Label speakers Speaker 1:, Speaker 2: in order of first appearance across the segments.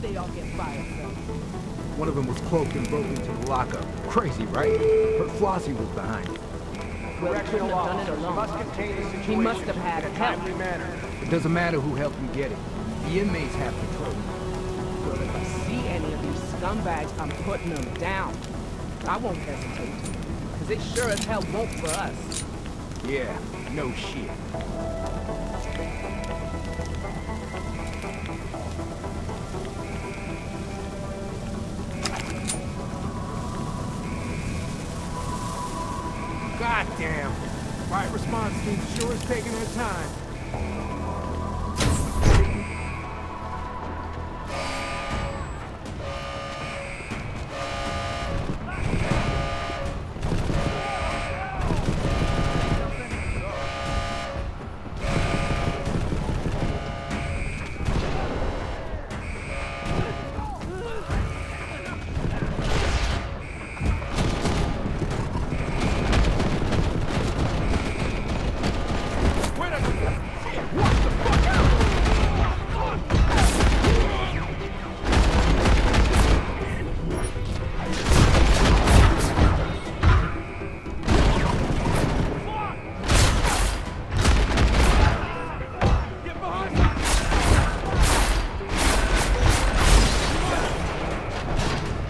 Speaker 1: Why'd they all get fired, though?
Speaker 2: One of them was cloaked and broke into the lockup. Crazy, right? Heard Flossie was behind it.
Speaker 1: Well, he couldn't have done it alone. He must have had help.
Speaker 2: It doesn't matter who helped him get it. The inmates have control.
Speaker 1: Well, if I see any of these scumbags, I'm putting them down. I won't hesitate. Because it sure as hell won't for us.
Speaker 2: Yeah, no shit.
Speaker 3: Goddamn! Fire response team sure is taking their time.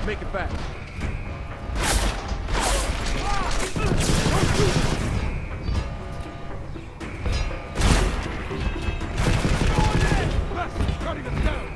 Speaker 3: Make it back. Cutting us down.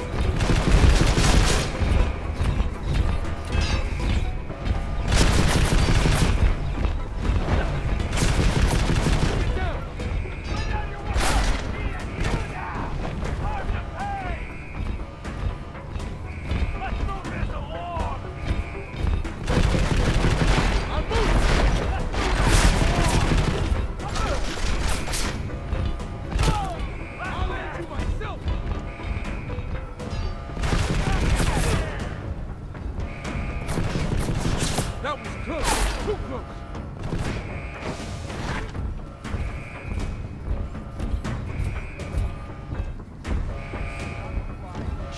Speaker 3: That was close. Too close.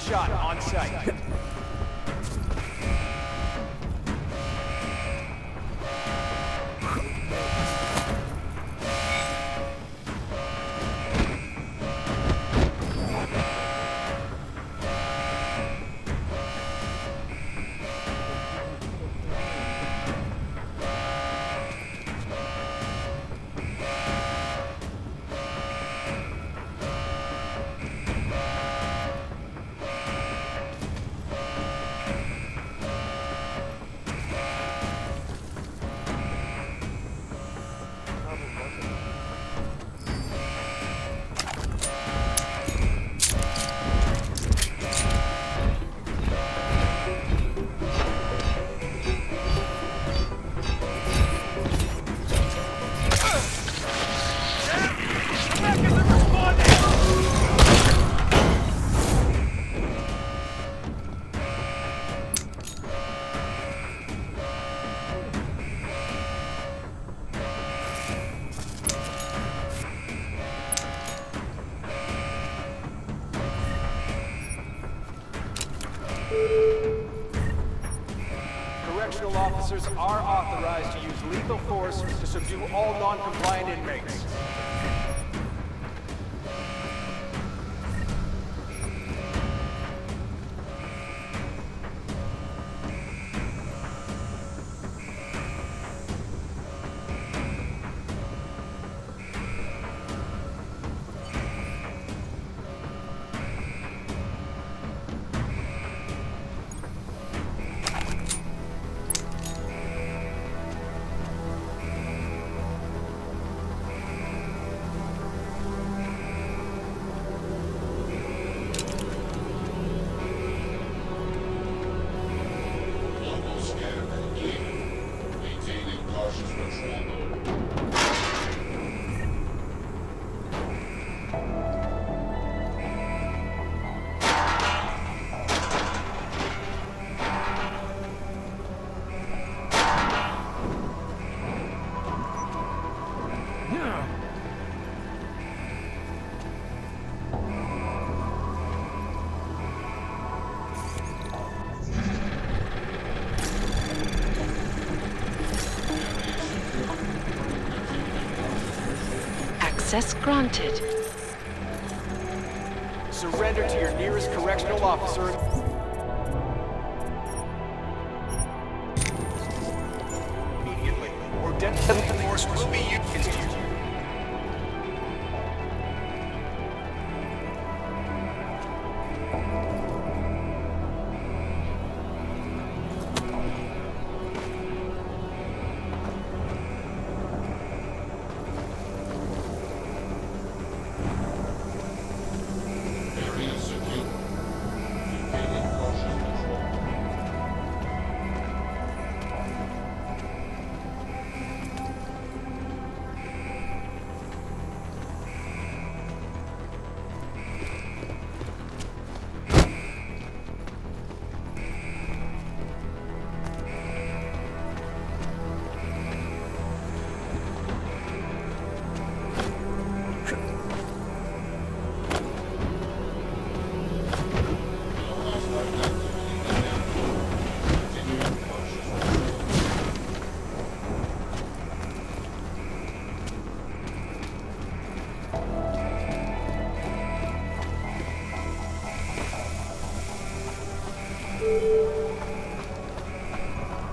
Speaker 4: Shot on sight. Correctional officers are authorized to use lethal force to subdue all non-compliant inmates.
Speaker 5: Access granted.
Speaker 4: Surrender to your nearest correctional officer. Immediately, or deadly force will be used against you.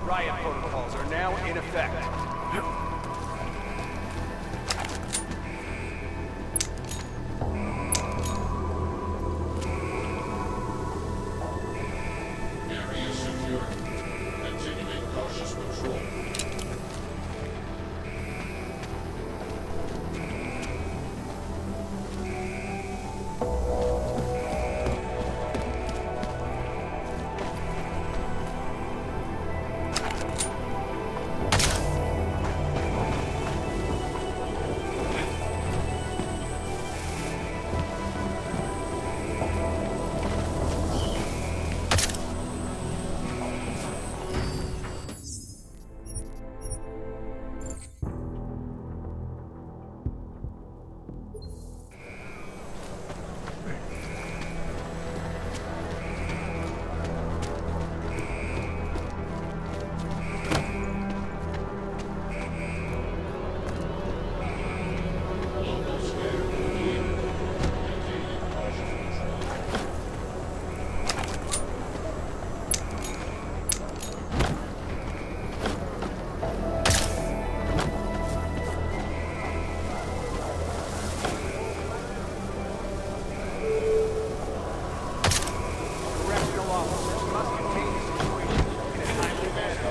Speaker 4: Riot protocols are now in effect.
Speaker 6: Area secure. Continuing cautious patrol.
Speaker 4: Correctional officers must contain the situation in a timely manner.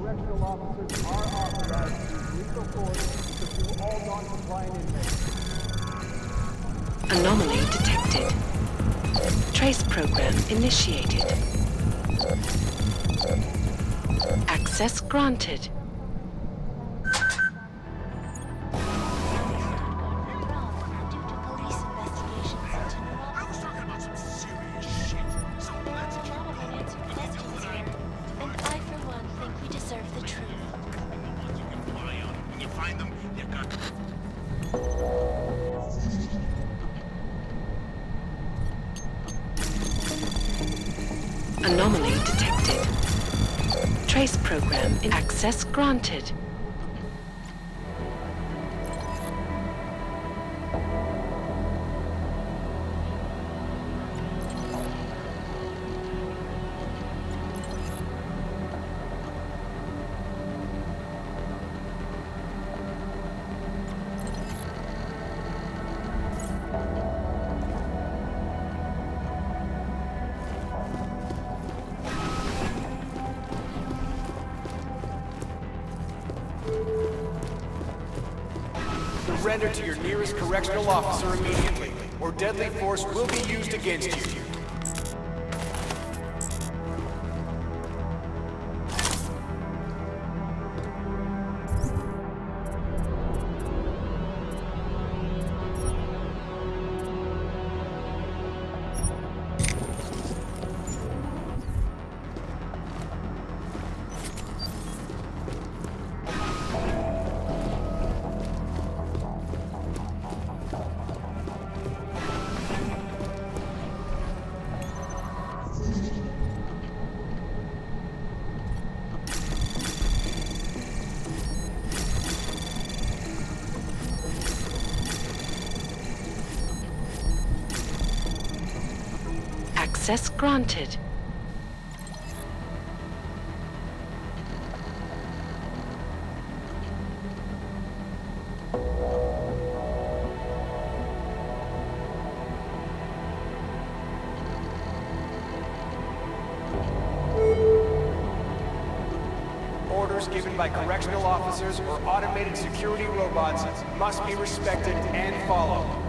Speaker 4: Correctional officers are authorized to use lethal force to subdue all non-compliant inmates.
Speaker 5: Anomaly detected. Trace program initiated. Access granted. Anomaly detected. Trace program in access granted.
Speaker 4: Surrender to your nearest correctional officer immediately, or deadly force will be used against you.
Speaker 5: Access granted.
Speaker 4: Orders given by correctional officers or automated security robots must be respected and followed.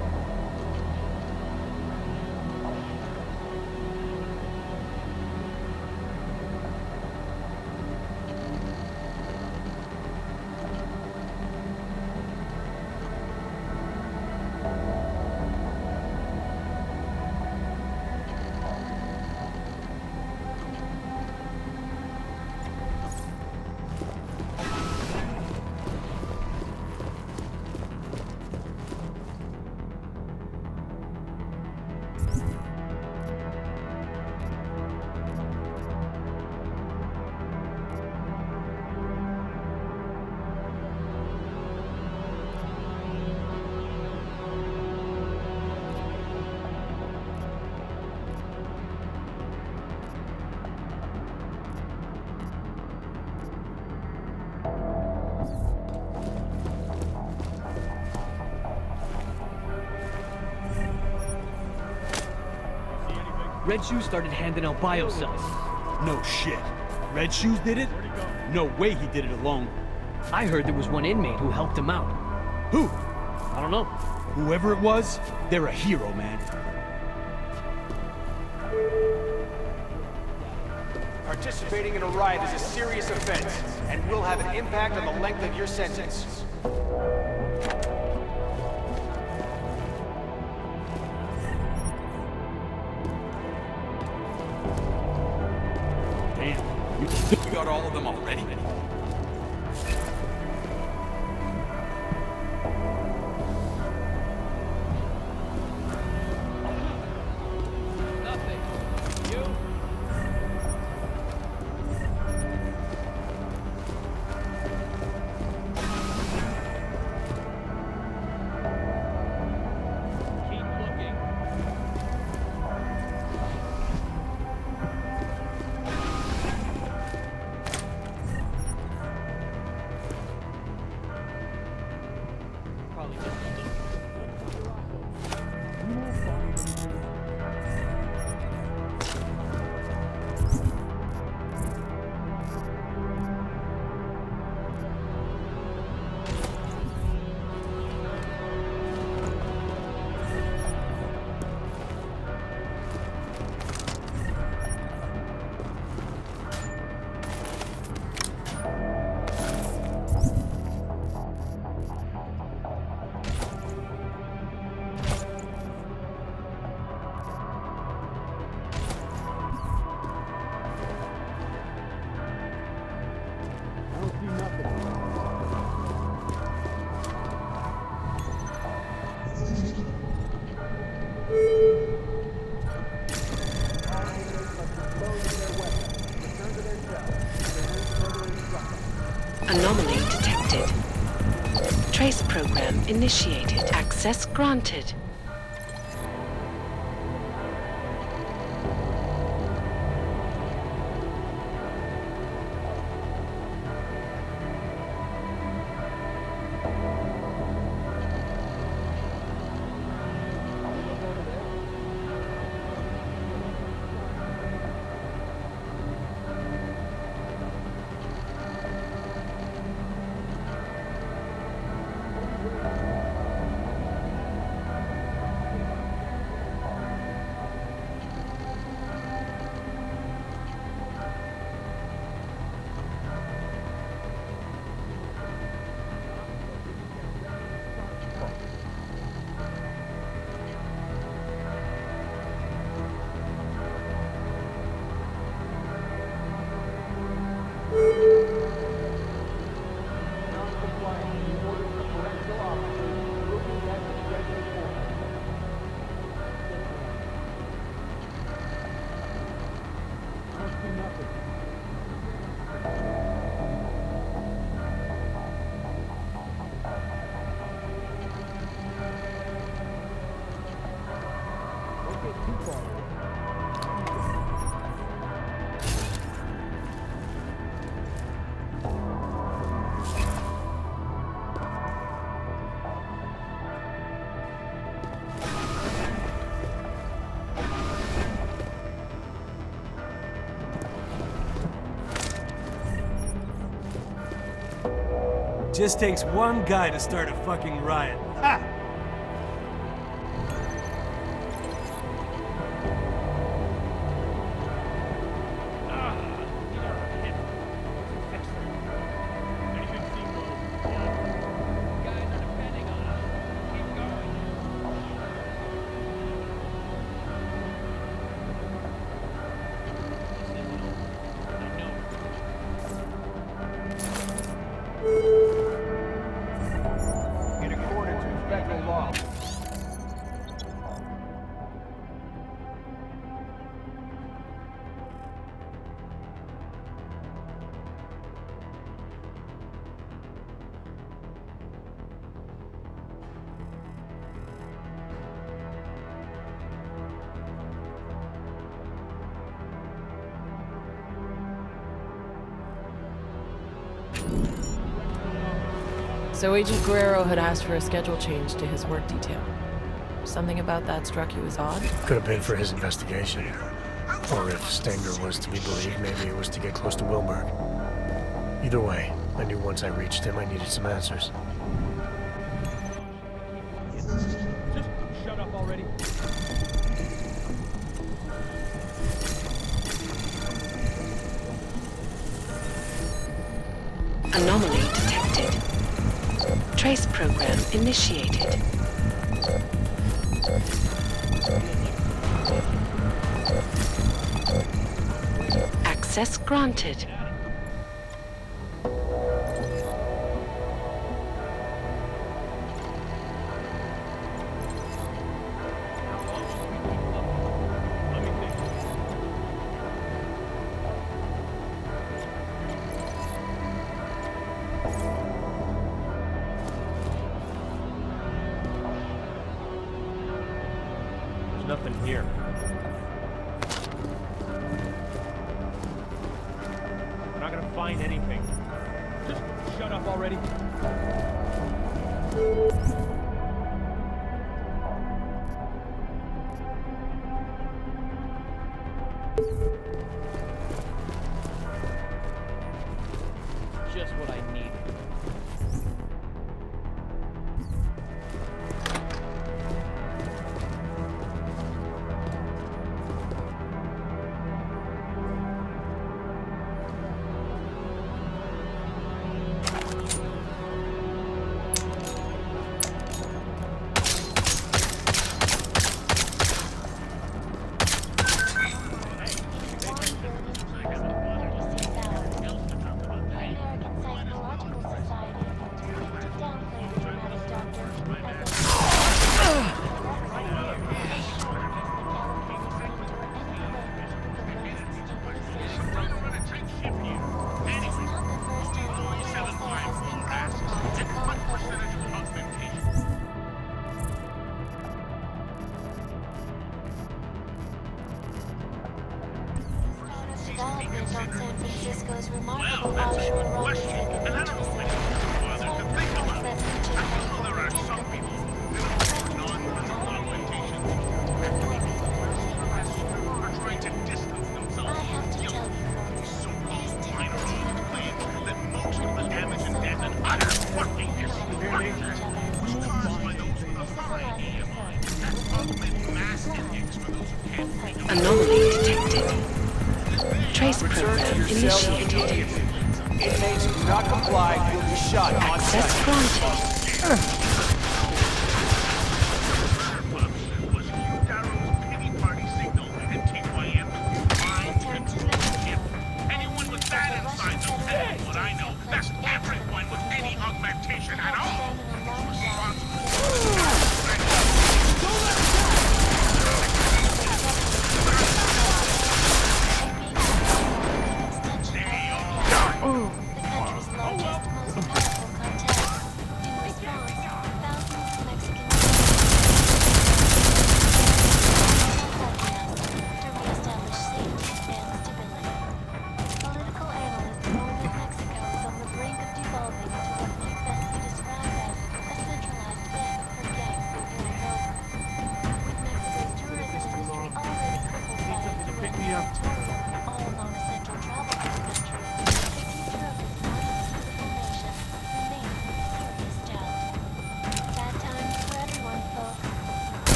Speaker 7: Red Shoes started handing out biocells. No shit. Red Shoes did it? No way he did it alone. I heard there was one inmate who helped him out. Who? I don't know. Whoever it was, they're a hero, man.
Speaker 4: Participating in a riot is a serious offense and will have an impact on the length of your sentence.
Speaker 7: Damn, you got all of them already.
Speaker 1: Nothing. You? Keep looking. Probably just
Speaker 5: Anomaly detected. Trace program initiated. Access granted.
Speaker 8: Just takes one guy to start a fucking riot. Ha!
Speaker 4: In accordance with federal law.
Speaker 9: So Agent Guerrero had asked for a schedule change to his work detail. Something about that struck you as odd?
Speaker 10: Could have been for his investigation. Or if Stenger was to be believed, maybe it was to get close to Wilberg. Either way, I knew once I reached him I needed some answers.
Speaker 7: Just shut up already.
Speaker 5: Anomaly detected. Trace program initiated. Access granted.
Speaker 7: There's nothing here. We're not gonna find anything. Just shut up already. Just what I need.
Speaker 11: Development on San Francisco's remarkable offshore rock music and beach facility. There are some people are trying to distance themselves. I have to tell you, folks, these difficult claim that most of the damage and death and utter fucking is caused by those with a high EMI. That's probably mass index for those who can't think.
Speaker 5: Anomaly detected. Trace
Speaker 4: Return to
Speaker 5: program
Speaker 4: your cell
Speaker 5: initiated.
Speaker 4: immediately. Inmates who do not comply will be shot on
Speaker 5: Access
Speaker 4: sight.
Speaker 5: granted.
Speaker 6: Was Hugh Darrow's pity party signal and TYM if anyone with that inside them, and what I know, that's everyone with any augmentation at all is responsible.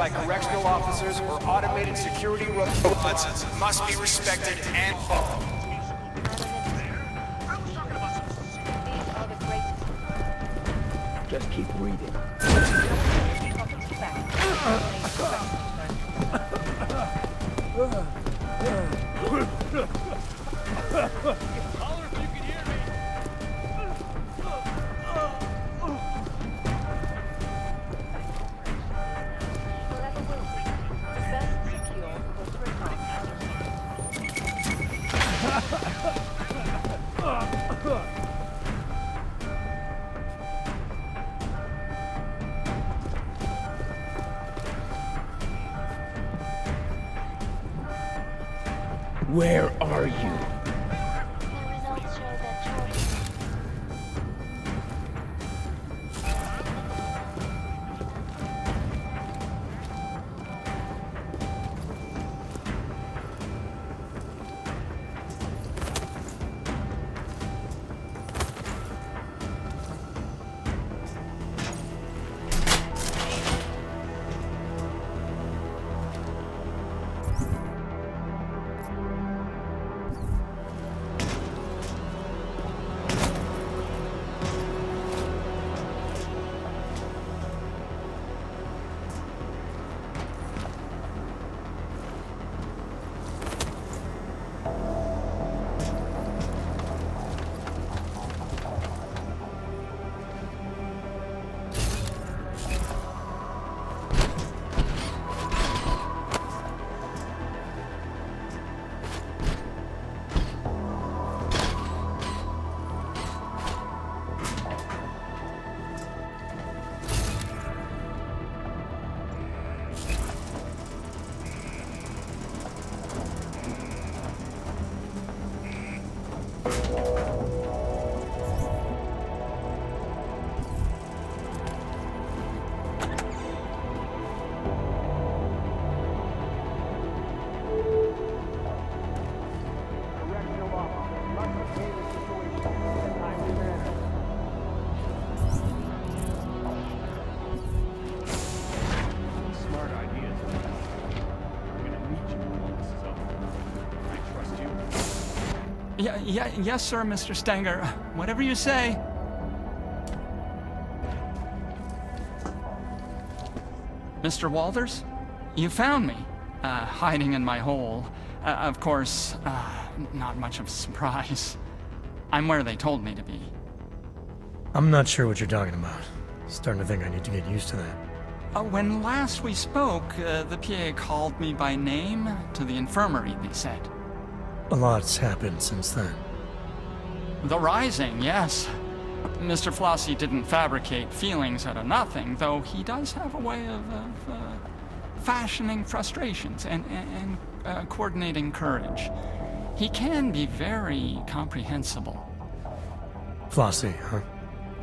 Speaker 4: by correctional officers or automated security robots must be respected and followed.
Speaker 2: Just keep reading. Where are you?
Speaker 12: Yes, sir, Mr. Stenger. Whatever you say. Mr. Walters? You found me, hiding in my hole. Of course, not much of a surprise. I'm where they told me to be.
Speaker 10: I'm not sure what you're talking about. Starting to think I need to get used to that.
Speaker 12: When last we spoke, the PA called me by name to the infirmary, they said.
Speaker 10: A lot's happened since then.
Speaker 12: The Rising, yes. Mr. Flossie didn't fabricate feelings out of nothing, though he does have a way of fashioning frustrations and coordinating courage. He can be very comprehensible.
Speaker 10: Flossie, huh?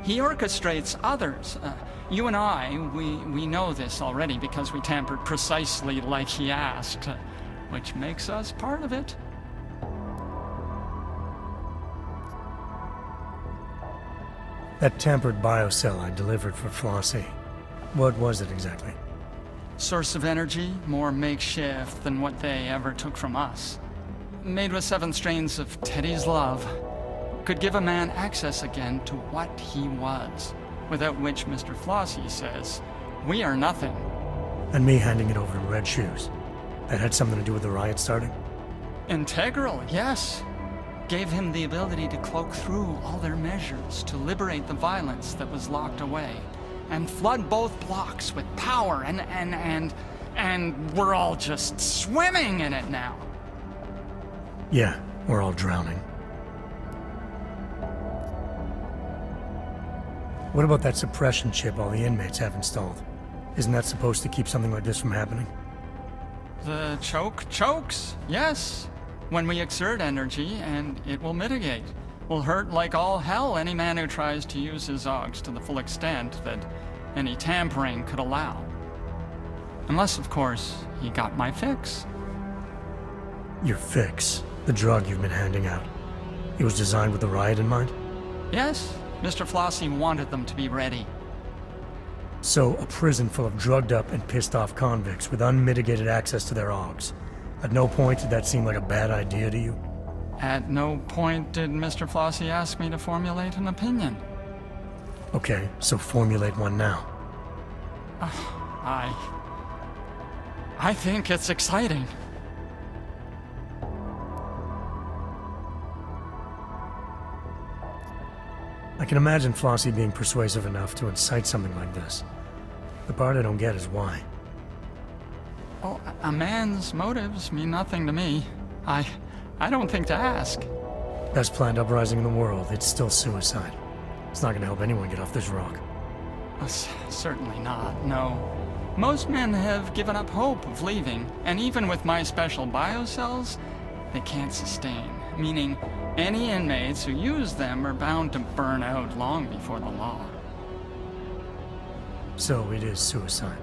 Speaker 12: He orchestrates others. You and I, we know this already because we tampered precisely like he asked, which makes us part of it.
Speaker 10: That tampered biocell I delivered for Flossie. What was it exactly?
Speaker 12: Source of energy, more makeshift than what they ever took from us. Made with 7 strains of Teddy's love. Could give a man access again to what he was, without which Mr. Flossie says, we are nothing.
Speaker 10: And me handing it over to Red Shoes. That had something to do with the riot starting?
Speaker 12: Integral, yes. Gave him the ability to cloak through all their measures, to liberate the violence that was locked away, and flood both blocks with power, and we're all just swimming in it now.
Speaker 10: Yeah, we're all drowning. What about that suppression chip all the inmates have installed? Isn't that supposed to keep something like this from happening?
Speaker 12: The chokes, yes. When we exert energy, and it will mitigate. Will hurt like all hell any man who tries to use his Zogs to the full extent that any tampering could allow. Unless, of course, he got my fix.
Speaker 10: Your fix? The drug you've been handing out. It was designed with the riot in mind?
Speaker 12: Yes, Mr. Flossie wanted them to be ready.
Speaker 10: So, a prison full of drugged up and pissed off convicts with unmitigated access to their AUGs. At no point did that seem like a bad idea to you?
Speaker 12: At no point did Mr. Flossie ask me to formulate an opinion.
Speaker 10: Okay, so formulate one now.
Speaker 12: I think it's exciting.
Speaker 10: I can imagine Flossie being persuasive enough to incite something like this. The part I don't get is why.
Speaker 12: Oh, a man's motives mean nothing to me. I don't think to ask.
Speaker 10: Best planned uprising in the world, it's still suicide. It's not gonna help anyone get off this rock.
Speaker 12: Certainly not, no. Most men have given up hope of leaving, and even with my special biocells, they can't sustain. Meaning, any inmates who use them are bound to burn out long before the law.
Speaker 10: So it is suicide.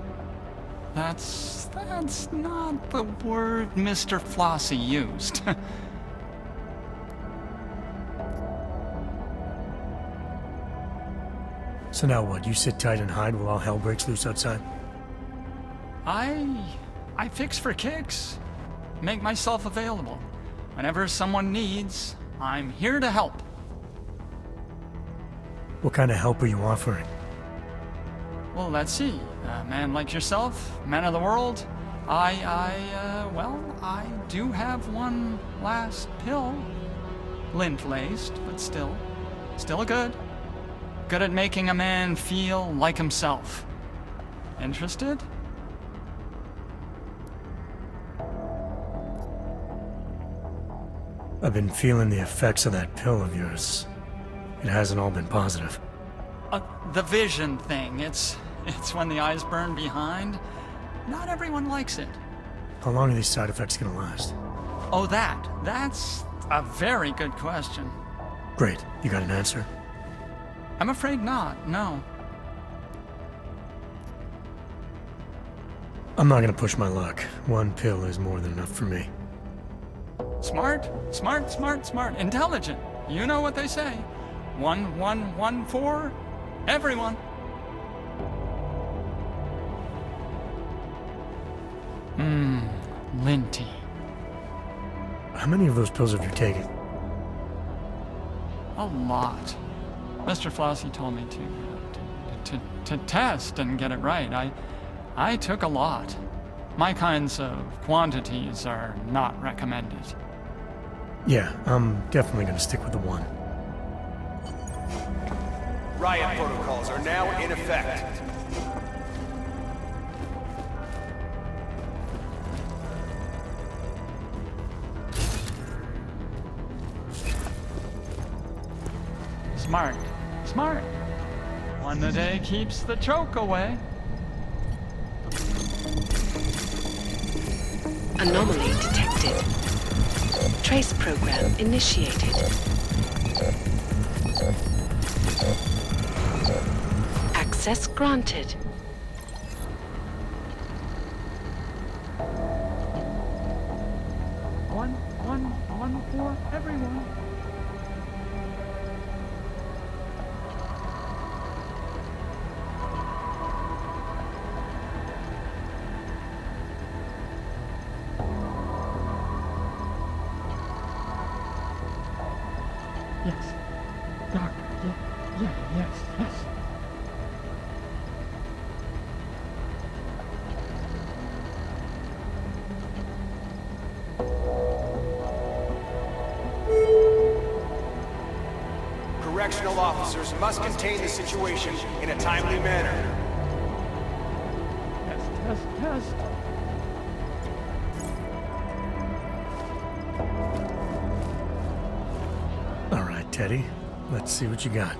Speaker 12: That's not the word Mr. Flossie used.
Speaker 10: So now what, you sit tight and hide while all hell breaks loose outside?
Speaker 12: I fix for kicks. Make myself available. Whenever someone needs, I'm here to help.
Speaker 10: What kind of help are you offering?
Speaker 12: Well, let's see. A man like yourself, man of the world, I do have one last pill. Lint-laced, but still good. Good at making a man feel like himself. Interested?
Speaker 10: I've been feeling the effects of that pill of yours. It hasn't all been positive.
Speaker 12: The vision thing. It's when the eyes burn behind. Not everyone likes it.
Speaker 10: How long are these side effects gonna last?
Speaker 12: Oh, that's a very good question.
Speaker 10: Great. You got an answer?
Speaker 12: I'm afraid not, no.
Speaker 10: I'm not gonna push my luck. One pill is more than enough for me.
Speaker 12: Smart. Intelligent. You know what they say. 1114. Everyone. Linty.
Speaker 10: How many of those pills have you taken?
Speaker 12: A lot. Mr. Flossie told me to test and get it right. I took a lot. My kinds of quantities are not recommended.
Speaker 10: Yeah, I'm definitely gonna stick with the one.
Speaker 4: Riot protocols are now in effect.
Speaker 12: Smart. One a day keeps the choke away.
Speaker 5: Anomaly detected. Trace program initiated. Access granted.
Speaker 12: One for everyone. Yes. Doctor, yes.
Speaker 4: Correctional officers must contain the situation in a timely manner.
Speaker 12: Test.
Speaker 10: All right, Teddy. Let's see what you got.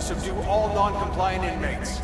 Speaker 4: subdue all non-compliant inmates.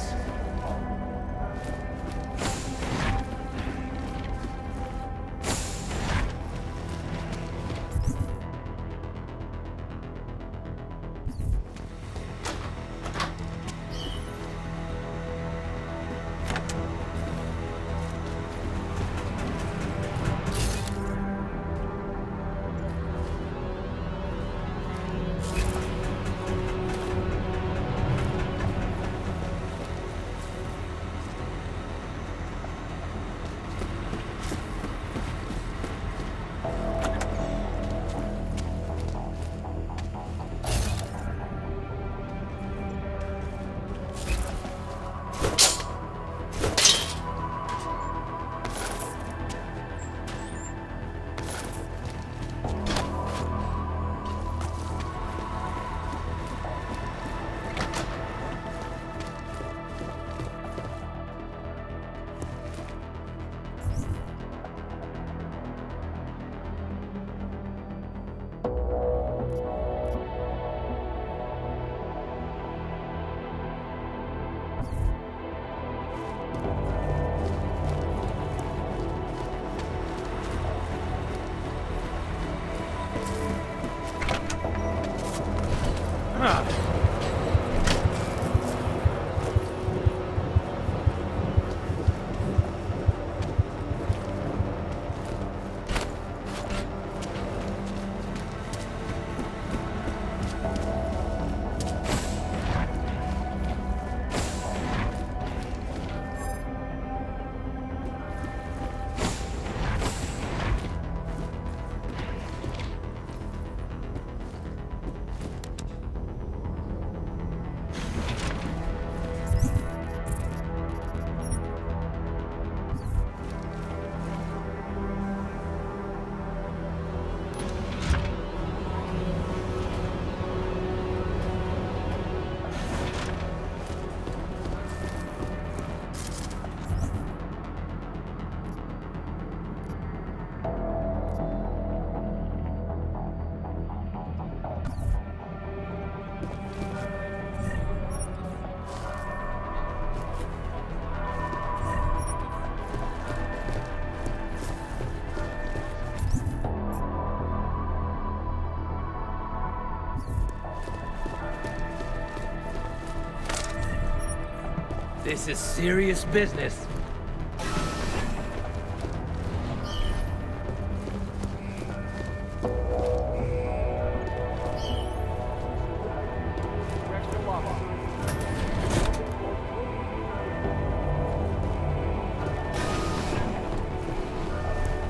Speaker 1: This is serious business.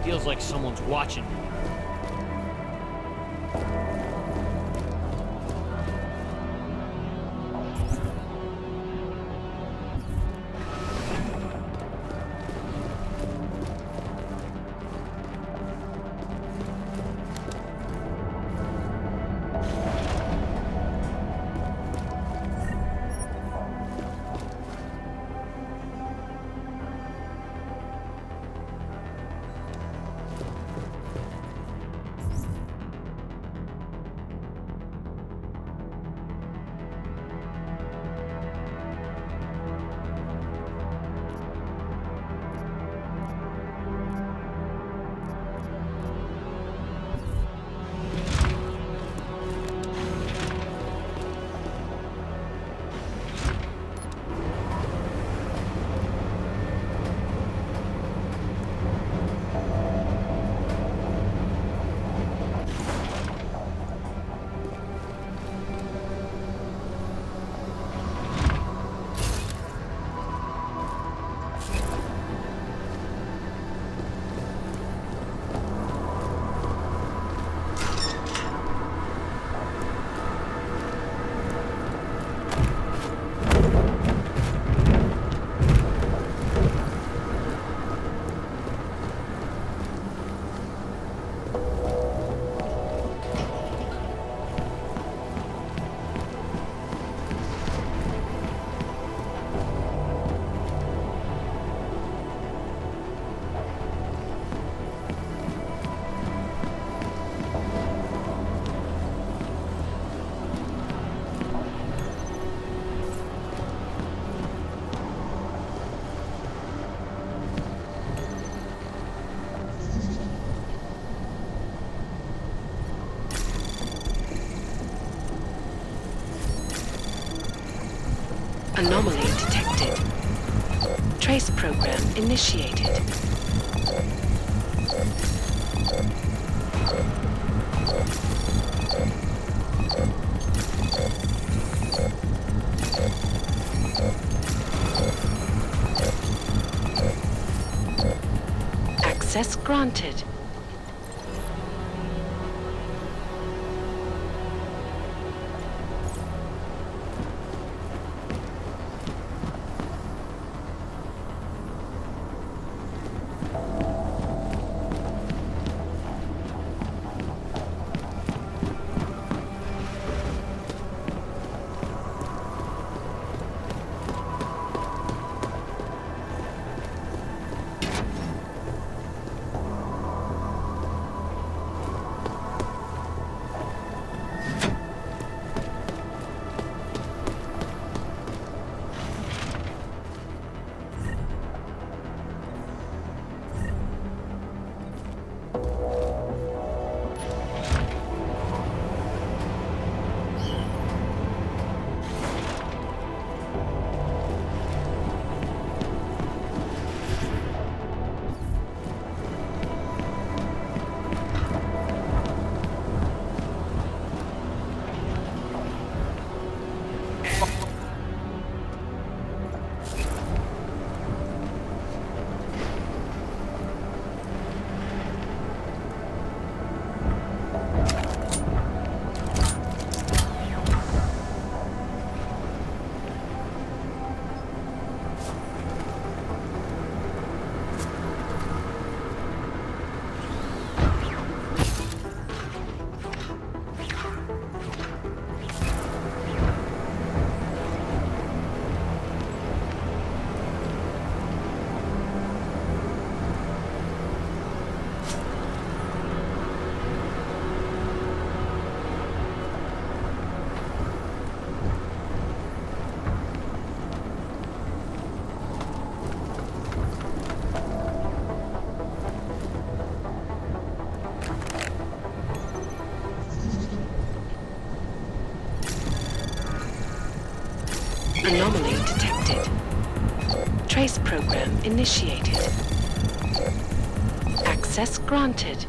Speaker 7: Feels like someone's watching.
Speaker 5: Anomaly detected. Trace program initiated. Access granted. Anomaly detected. Trace program initiated. Access granted.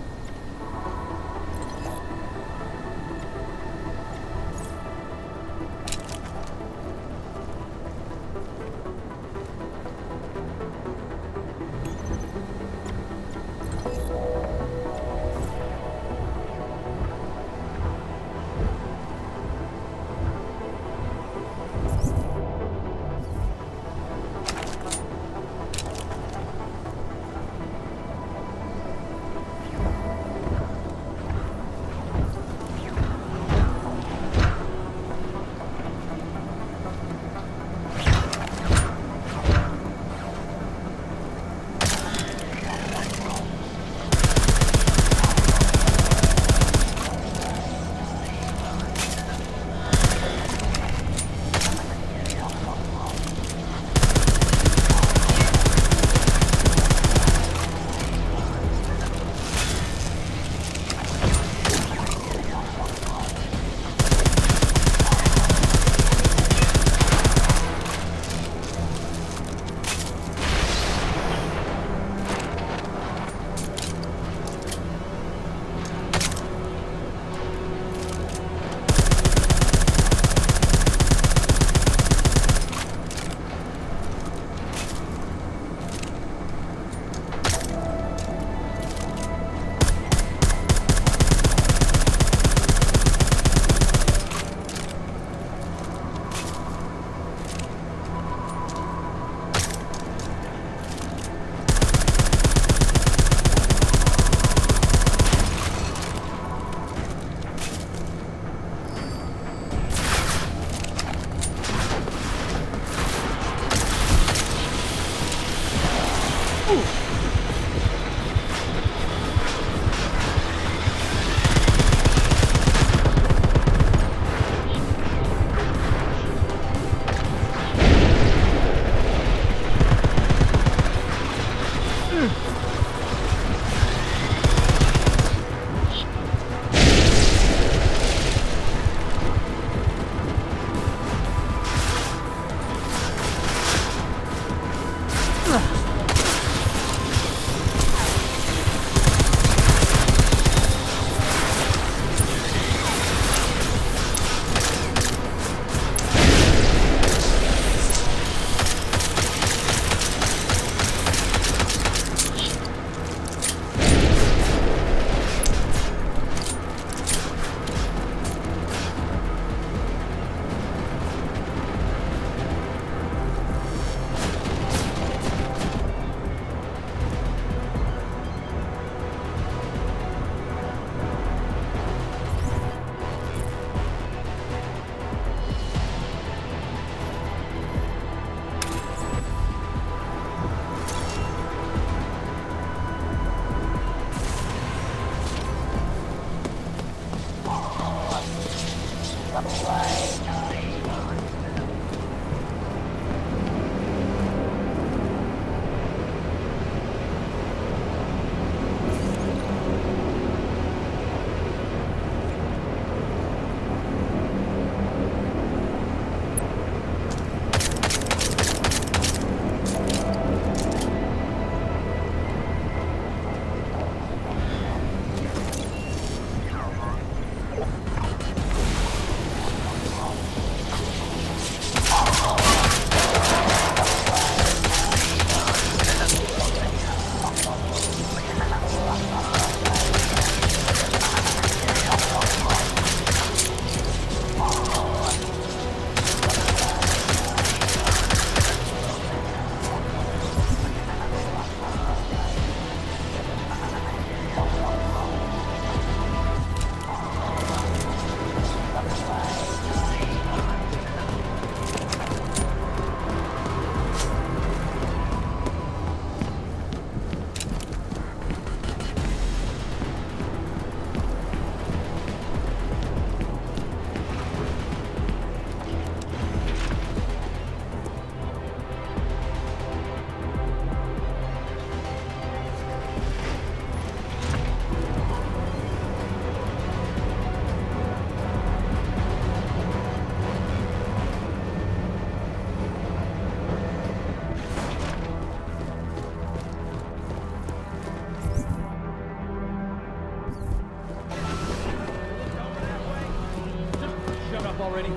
Speaker 7: Already?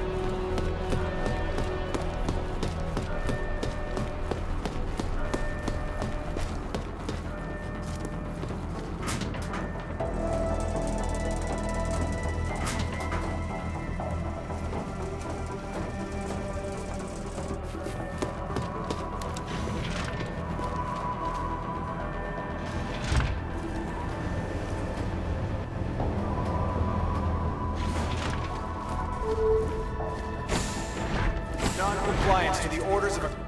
Speaker 4: Non-compliance to the orders of a...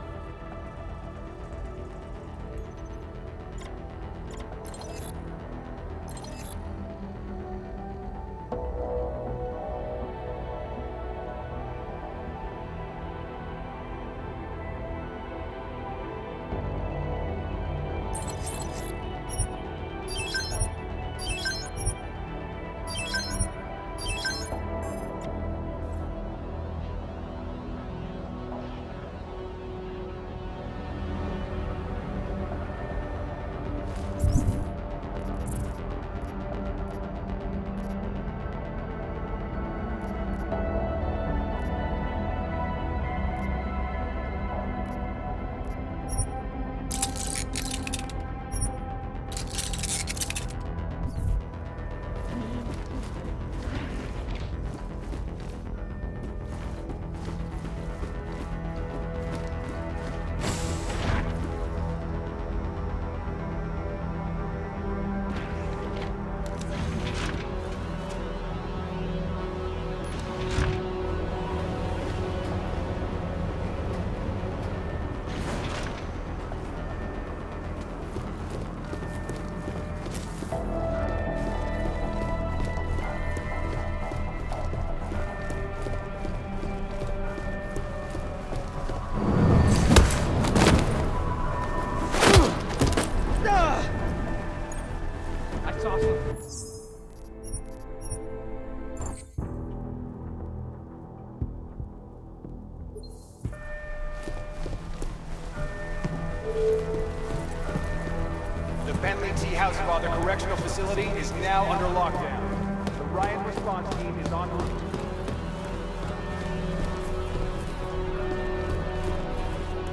Speaker 4: Housefather Correctional Facility is now under lockdown. The riot response team is en route.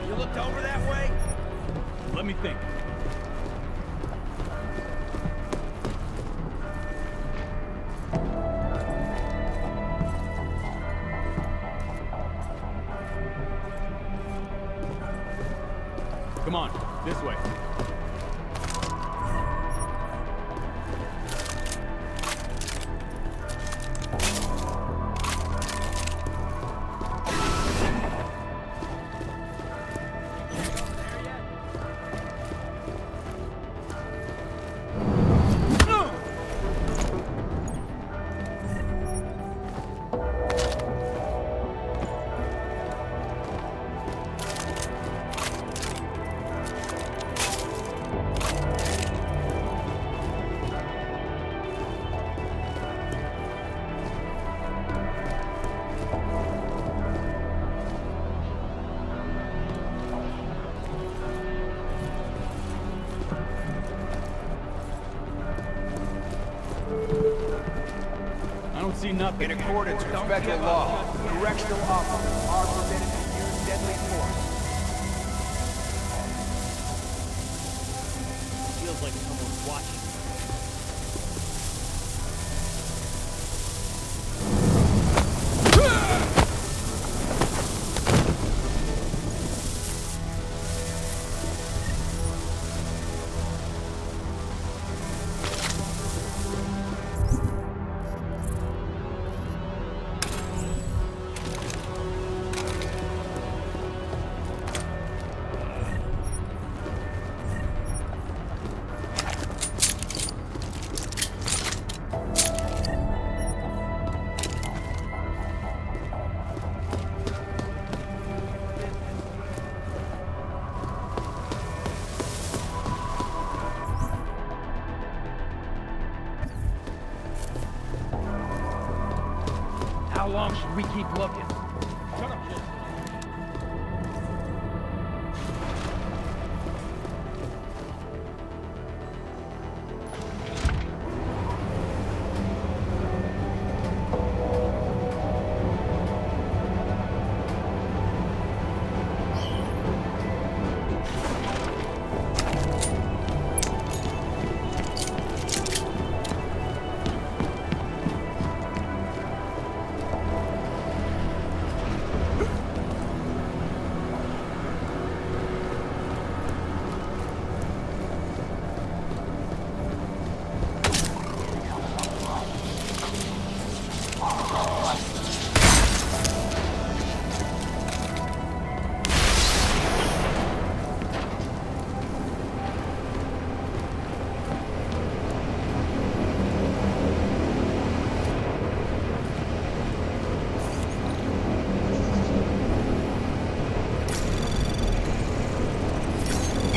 Speaker 3: You looked over that way?
Speaker 7: Let me think. Come on, this way.
Speaker 12: nothing.
Speaker 4: In accordance with federal law, correctional officers are permitted to use deadly force.
Speaker 7: Feels like someone's watching.
Speaker 3: How long should we keep looking? Shut up, kid.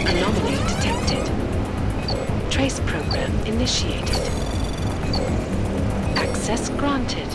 Speaker 5: Anomaly detected. Trace program initiated. Access granted.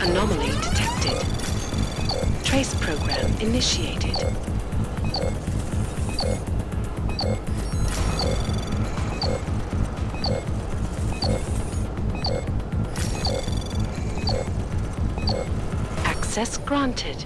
Speaker 5: Anomaly detected. Trace program initiated. Access granted.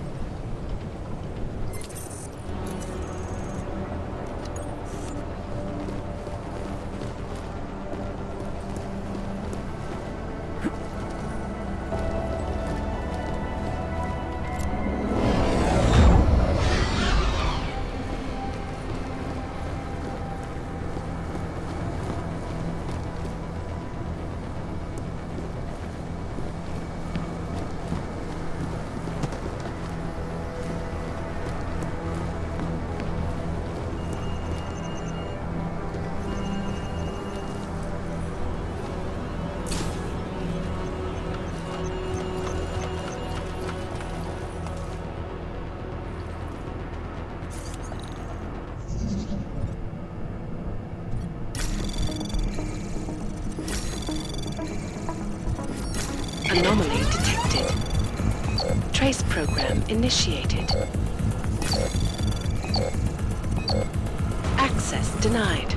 Speaker 5: Anomaly detected. Trace program initiated. Access denied.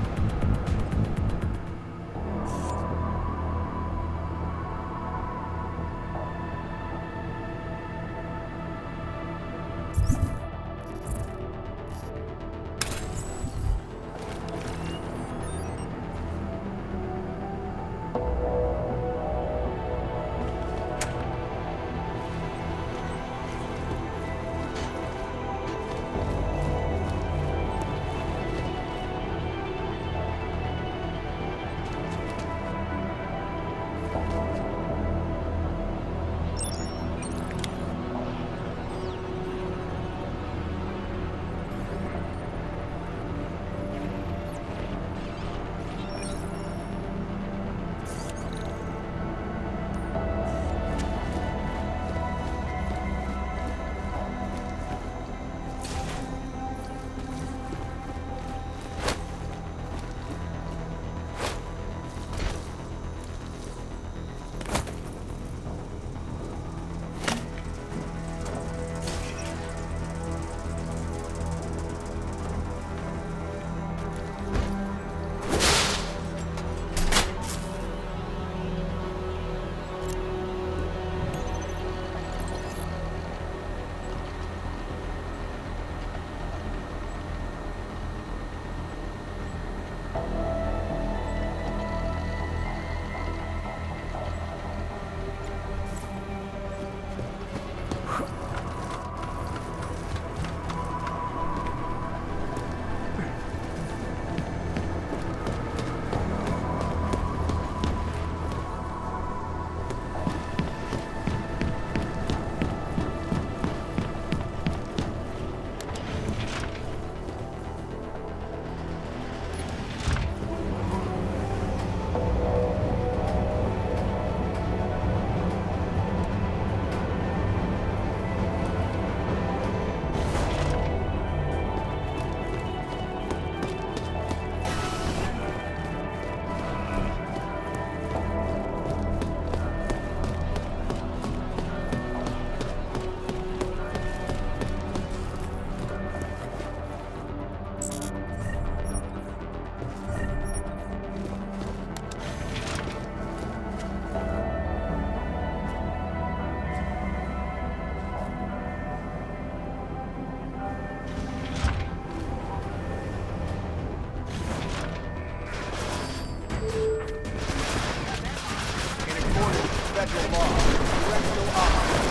Speaker 4: Correctional officers.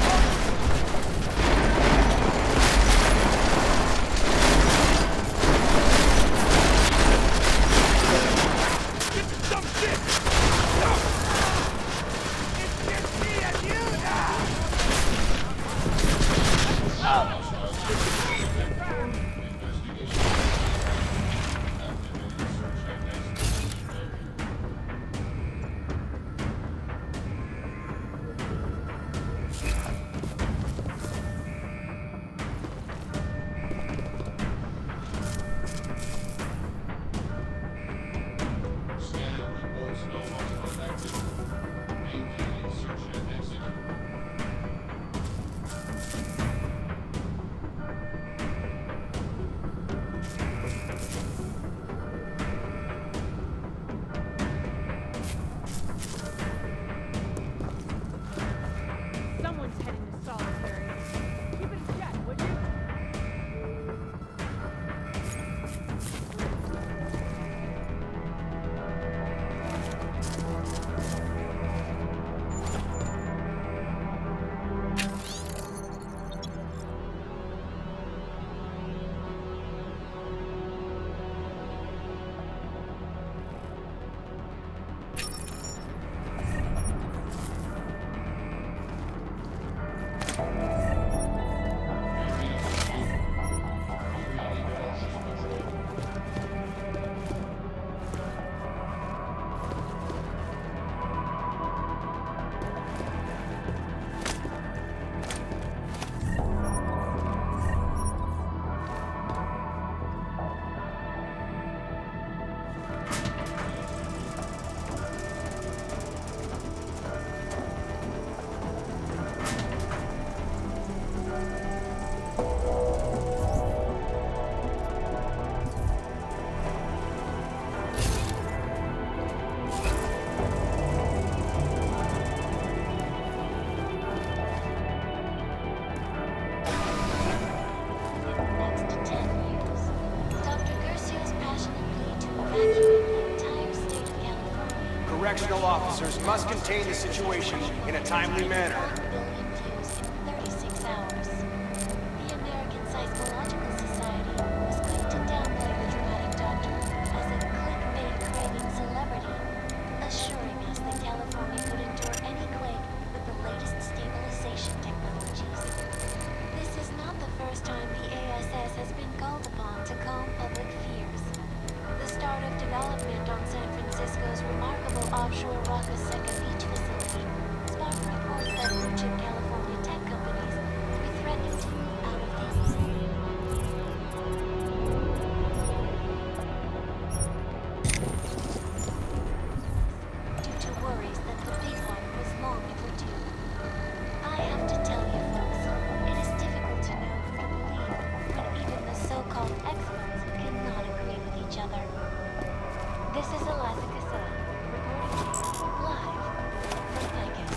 Speaker 13: Someone's heading to solitary. Keep it in check, would you?
Speaker 4: Correctional officers must contain the situation in a timely manner.
Speaker 11: 36 hours. The American Seismological Society was quick to downplay the dramatic doctor as a clickbait craving celebrity, assuring us that California could endure any quake with the latest stabilization technologies. This is not the first time the ASS has been called upon to calm public fears. The start of development on San Francisco's remarkable offshore Rock-a-Seca beach facility sparked reports that blue-chip California tech companies were threatening to move out of the due to worries that the big one was long overdue. I have to tell you folks, it is difficult to know who to believe when even the so-called experts cannot agree with each other. This is Eliza Casella, reporting to you live from Vegas.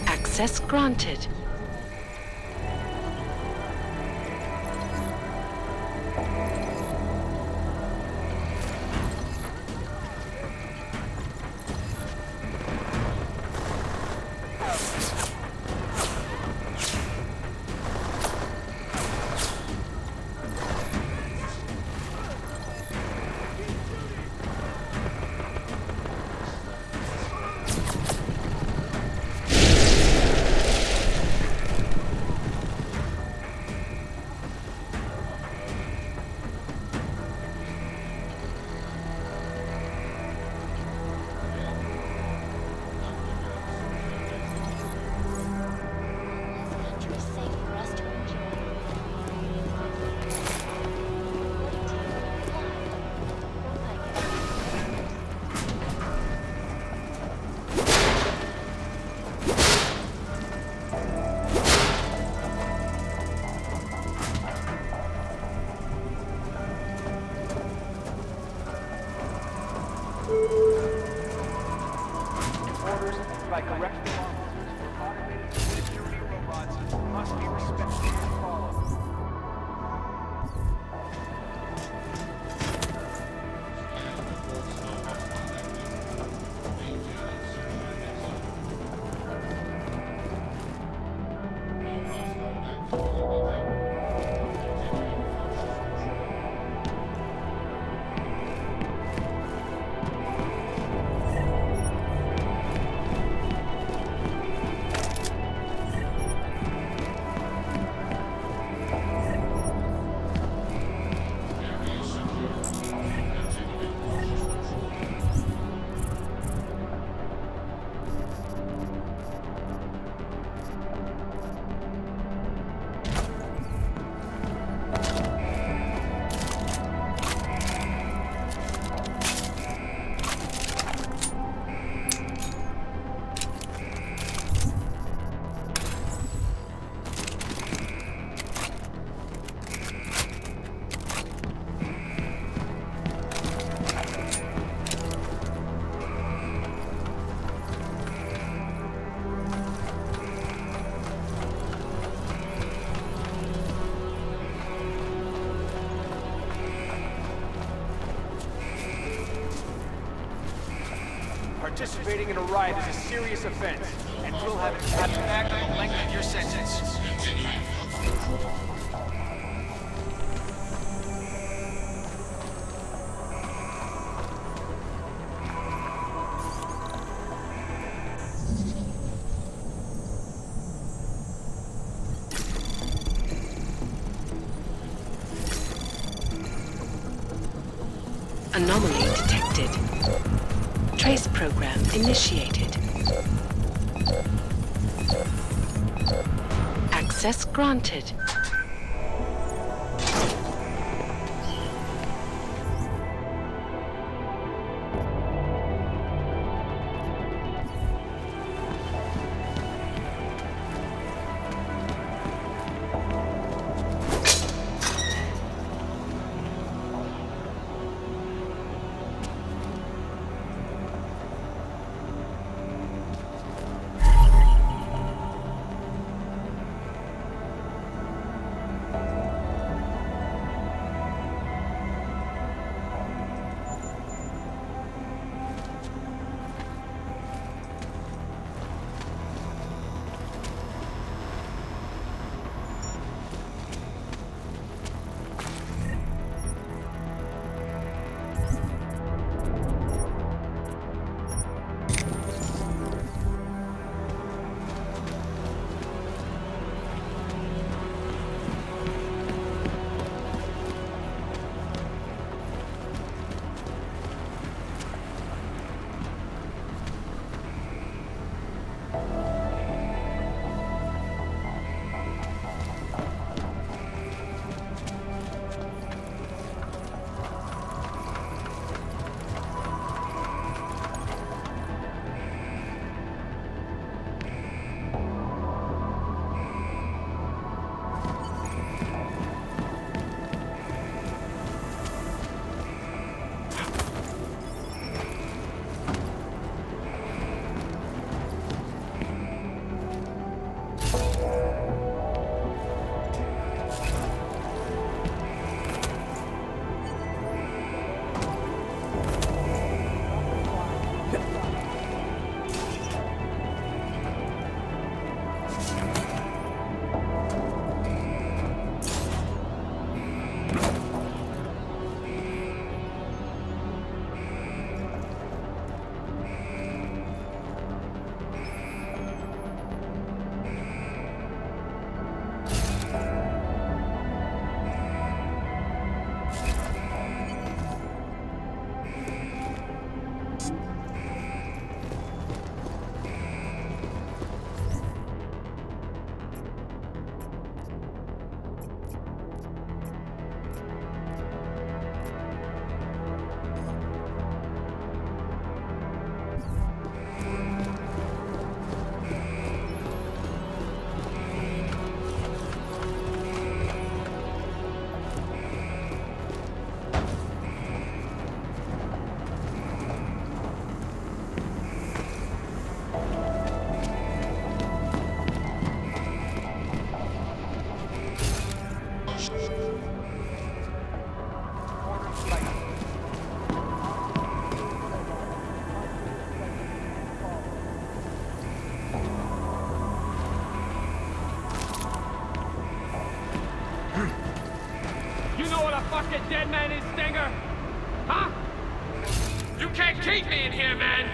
Speaker 5: Access granted.
Speaker 4: be respected and followed. Participating in a riot is a serious offense, and will have an impact on the length of your sentence.
Speaker 5: Anomaly detected. Trace program initiated. Access granted.
Speaker 3: You know what a fucking dead man is, Stinger? Huh? You can't keep me in here, man!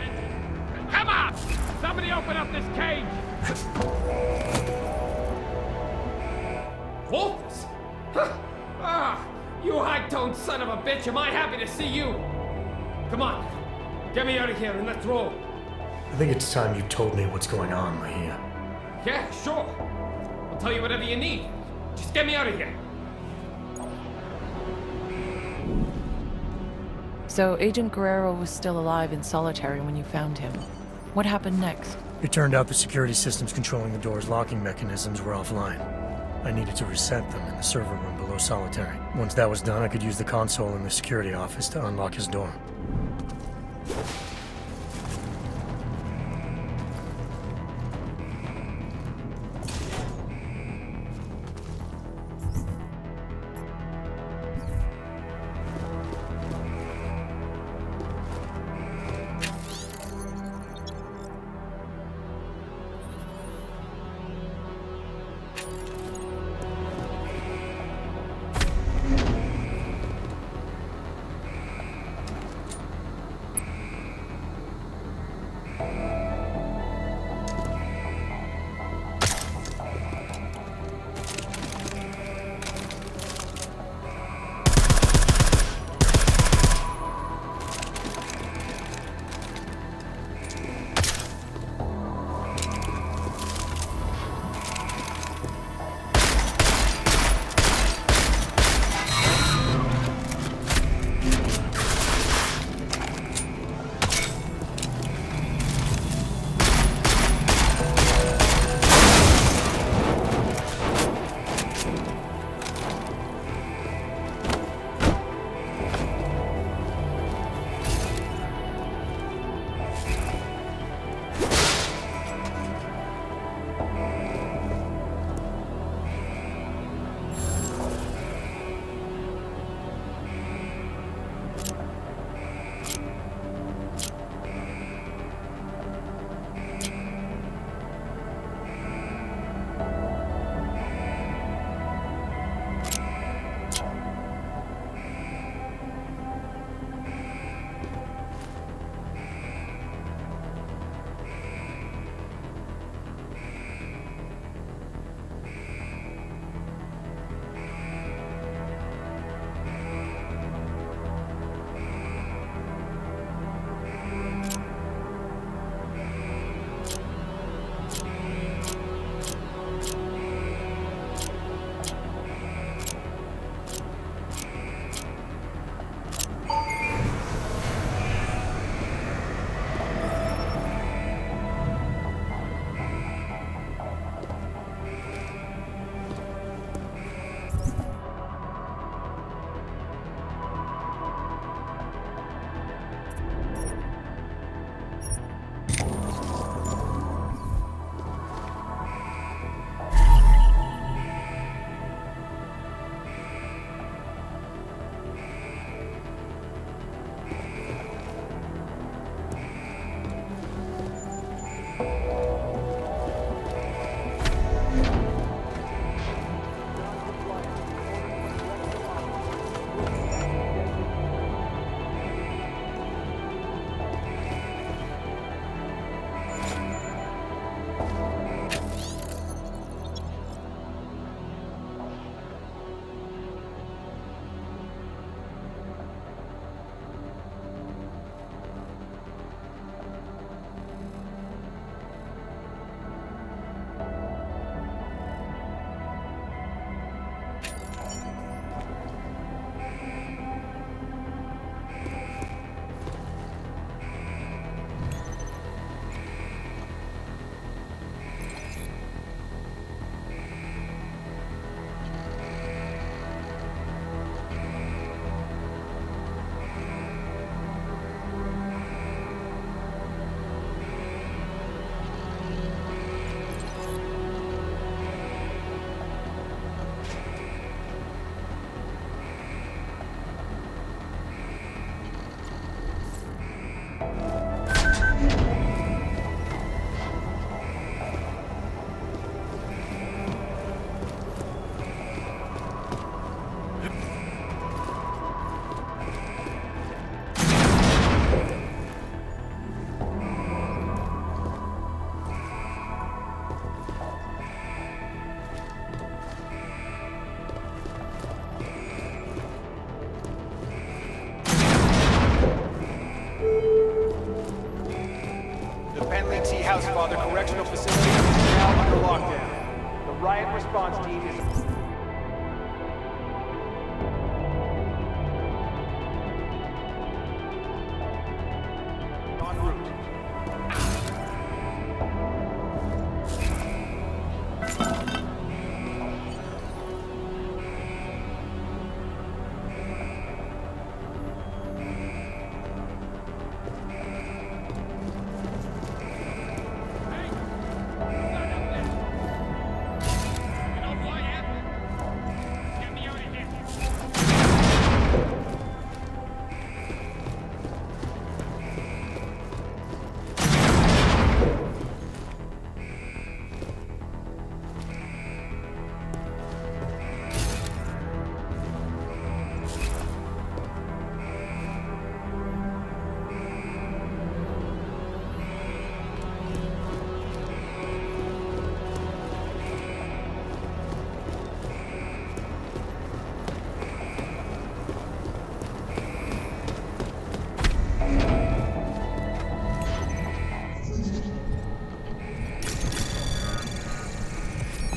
Speaker 3: Come on! Somebody open up this cage! Wolfers? Huh. Ah, you high-toned son of a bitch, am I happy to see you! Come on, get me out of here and let's roll.
Speaker 10: I think it's time you told me what's going on, Mahia.
Speaker 3: Yeah, sure. I'll tell you whatever you need. Just get me out of here.
Speaker 9: So Agent Guerrero was still alive in solitary when you found him. What happened next?
Speaker 10: It turned out the security systems controlling the door's locking mechanisms were offline. I needed to reset them in the server room below solitary. Once that was done, I could use the console in the security office to unlock his door.
Speaker 4: correctional facility is now under lockdown. The riot response team is... en route.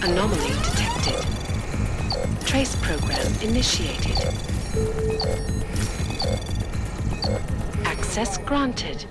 Speaker 5: Anomaly detected. Trace program initiated. Access granted.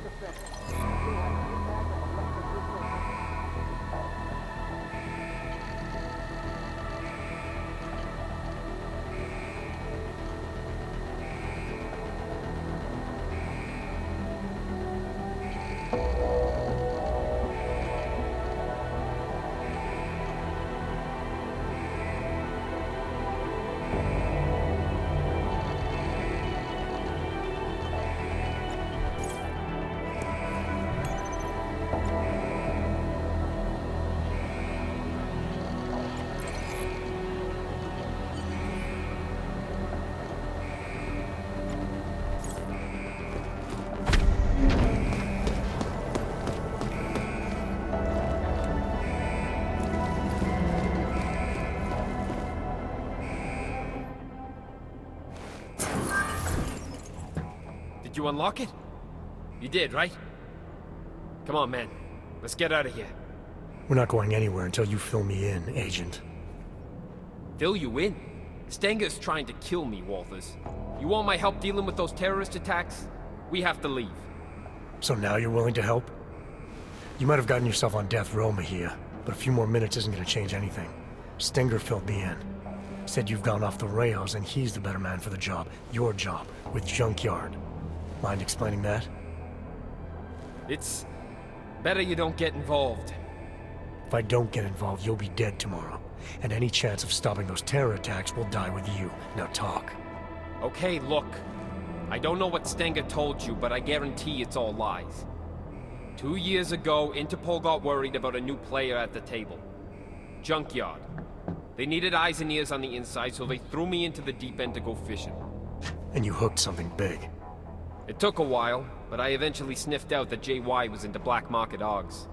Speaker 14: Did you unlock it? You did, right? Come on, man. Let's get out of here.
Speaker 10: We're not going anywhere until you fill me in, Agent.
Speaker 14: Fill you in? Stenger's trying to kill me, Walters. You want my help dealing with those terrorist attacks? We have to leave.
Speaker 10: So now you're willing to help? You might have gotten yourself on death row, Mejia, but a few more minutes isn't going to change anything. Stenger filled me in. Said you've gone off the rails and he's the better man for the job. Your job, with Junkyard. Mind explaining that?
Speaker 14: It's better you don't get involved.
Speaker 10: If I don't get involved, you'll be dead tomorrow. And any chance of stopping those terror attacks will die with you. Now talk.
Speaker 14: Okay, look. I don't know what Stenger told you, but I guarantee it's all lies. 2 years ago, Interpol got worried about a new player at the table. Junkyard. They needed eyes and ears on the inside, so they threw me into the deep end to go fishing.
Speaker 10: And you hooked something big.
Speaker 14: It took a while, but I eventually sniffed out that JY was into black market OGs.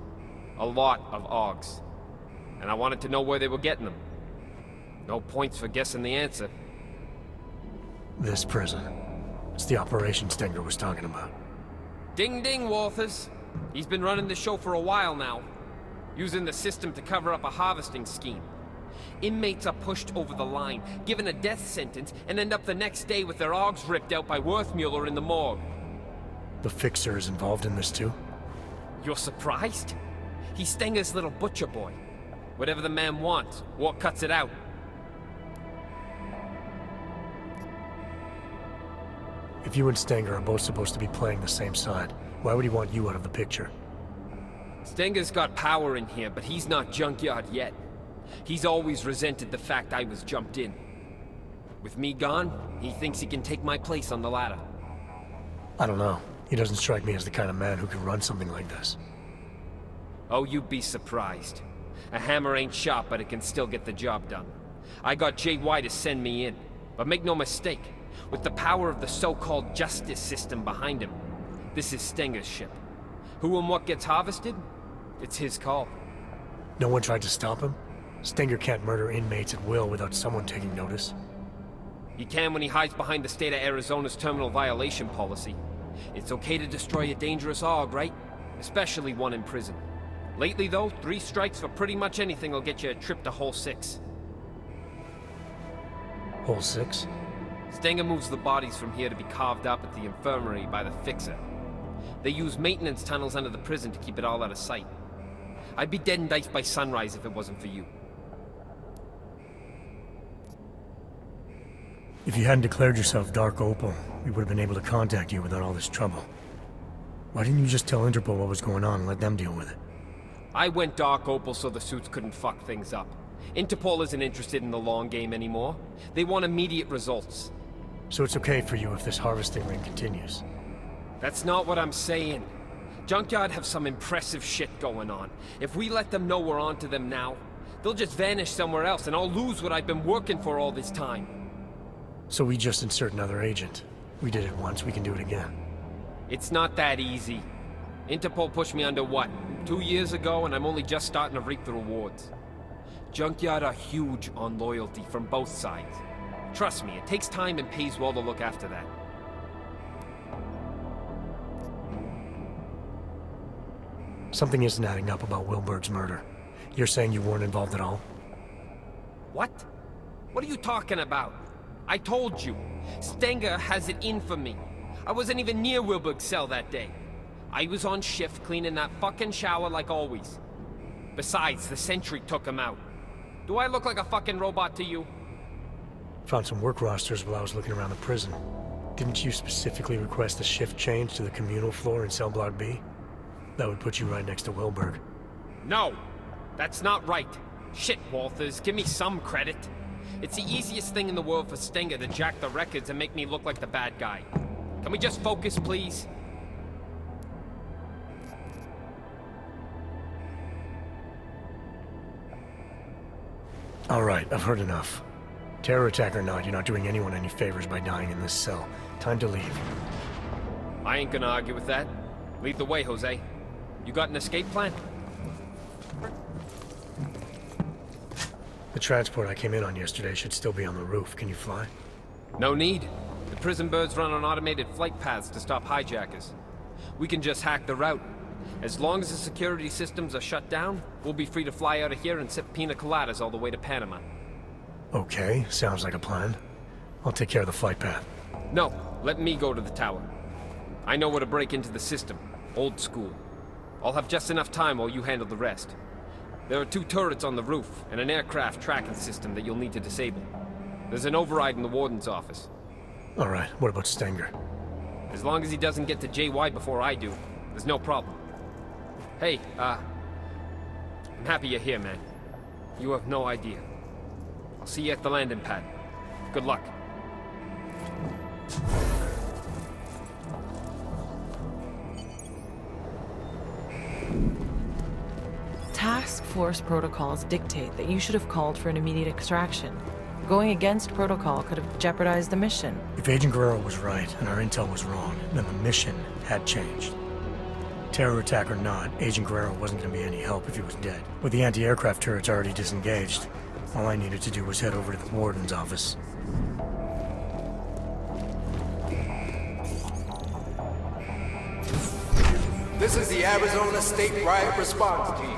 Speaker 14: A lot of OGs. And I wanted to know where they were getting them. No points for guessing the answer.
Speaker 10: This prison. It's the operation Stenger was talking about.
Speaker 14: Ding ding, Walters. He's been running the show for a while now. Using the system to cover up a harvesting scheme. Inmates are pushed over the line, given a death sentence, and end up the next day with their OGs ripped out by Worthmuller in the morgue.
Speaker 10: The Fixer is involved in this too?
Speaker 14: You're surprised? He's Stenger's little butcher boy. Whatever the man wants, war cuts it out.
Speaker 10: If you and Stenger are both supposed to be playing the same side, why would he want you out of the picture?
Speaker 14: Stenger's got power in here, but he's not Junkyard yet. He's always resented the fact I was jumped in. With me gone, he thinks he can take my place on the ladder.
Speaker 10: I don't know. He doesn't strike me as the kind of man who could run something like this.
Speaker 14: Oh, you'd be surprised. A hammer ain't sharp, but it can still get the job done. I got JY to send me in. But make no mistake, with the power of the so-called justice system behind him, this is Stenger's ship. Who and what gets harvested? It's his call.
Speaker 10: No one tried to stop him? Stenger can't murder inmates at will without someone taking notice.
Speaker 14: He can when he hides behind the state of Arizona's terminal violation policy. It's okay to destroy a dangerous AUG, right? Especially one in prison. Lately, though, 3 strikes for pretty much anything will get you a trip to Hole 6.
Speaker 10: Hole 6?
Speaker 14: Stenger moves the bodies from here to be carved up at the infirmary by the Fixer. They use maintenance tunnels under the prison to keep it all out of sight. I'd be dead and diced by sunrise if it wasn't for you.
Speaker 10: If you hadn't declared yourself Dark Opal, we would have been able to contact you without all this trouble. Why didn't you just tell Interpol what was going on and let them deal with it?
Speaker 14: I went Dark Opal so the suits couldn't fuck things up. Interpol isn't interested in the long game anymore. They want immediate results.
Speaker 10: So it's okay for you if this harvesting ring continues?
Speaker 14: That's not what I'm saying. Junkyard have some impressive shit going on. If we let them know we're onto them now, they'll just vanish somewhere else and I'll lose what I've been working for all this time.
Speaker 10: So we just insert another agent. We did it once, we can do it again.
Speaker 14: It's not that easy. Interpol pushed me under what, 2 years ago, and I'm only just starting to reap the rewards. Junkyard are huge on loyalty from both sides. Trust me, it takes time and pays well to look after that.
Speaker 10: Something isn't adding up about Wilberg's murder. You're saying you weren't involved at all?
Speaker 14: What? What are you talking about? I told you. Stenger has it in for me. I wasn't even near Wilberg's cell that day. I was on shift cleaning that fucking shower like always. Besides, the sentry took him out. Do I look like a fucking robot to you?
Speaker 10: Found some work rosters while I was looking around the prison. Didn't you specifically request a shift change to the communal floor in cell block B? That would put you right next to Wilberg.
Speaker 14: No! That's not right. Shit, Walters, give me some credit. It's the easiest thing in the world for Stenger to jack the records and make me look like the bad guy. Can we just focus, please?
Speaker 10: All right, I've heard enough. Terror attack or not, you're not doing anyone any favors by dying in this cell. Time to leave.
Speaker 14: I ain't gonna argue with that. Lead the way, Jose. You got an escape plan?
Speaker 10: The transport I came in on yesterday should still be on the roof. Can you fly?
Speaker 14: No need. The prison birds run on automated flight paths to stop hijackers. We can just hack the route. As long as the security systems are shut down, we'll be free to fly out of here and sip pina coladas all the way to Panama.
Speaker 10: Okay, sounds like a plan. I'll take care of the flight path.
Speaker 14: No, let me go to the tower. I know where to break into the system. Old school. I'll have just enough time while you handle the rest. There are 2 turrets on the roof, and an aircraft tracking system that you'll need to disable. There's an override in the warden's office.
Speaker 10: Alright, what about Stenger?
Speaker 14: As long as he doesn't get to JY before I do, there's no problem. Hey, I'm happy you're here, man. You have no idea. I'll see you at the landing pad. Good luck.
Speaker 9: Task Force protocols dictate that you should have called for an immediate extraction. Going against protocol could have jeopardized the mission.
Speaker 10: If Agent Guerrero was right and our intel was wrong, then the mission had changed. Terror attack or not, Agent Guerrero wasn't going to be any help if he was dead. With the anti-aircraft turrets already disengaged, all I needed to do was head over to the warden's office.
Speaker 4: This is the Arizona State Riot Response Team.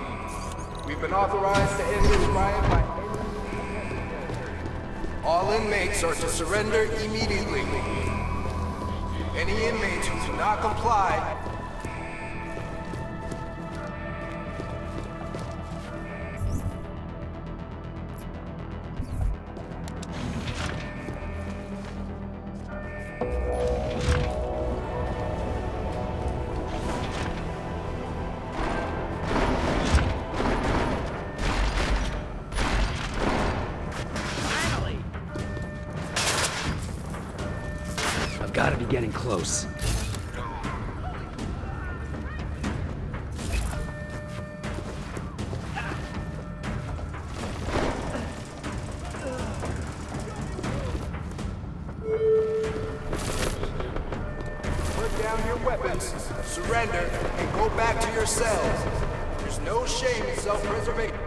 Speaker 4: We've been authorized to end this riot by all inmates are to surrender immediately. Any inmates who do not comply
Speaker 15: Gotta be getting close.
Speaker 4: Put down your weapons, surrender, and go back to your cells. There's no shame in self-preservation.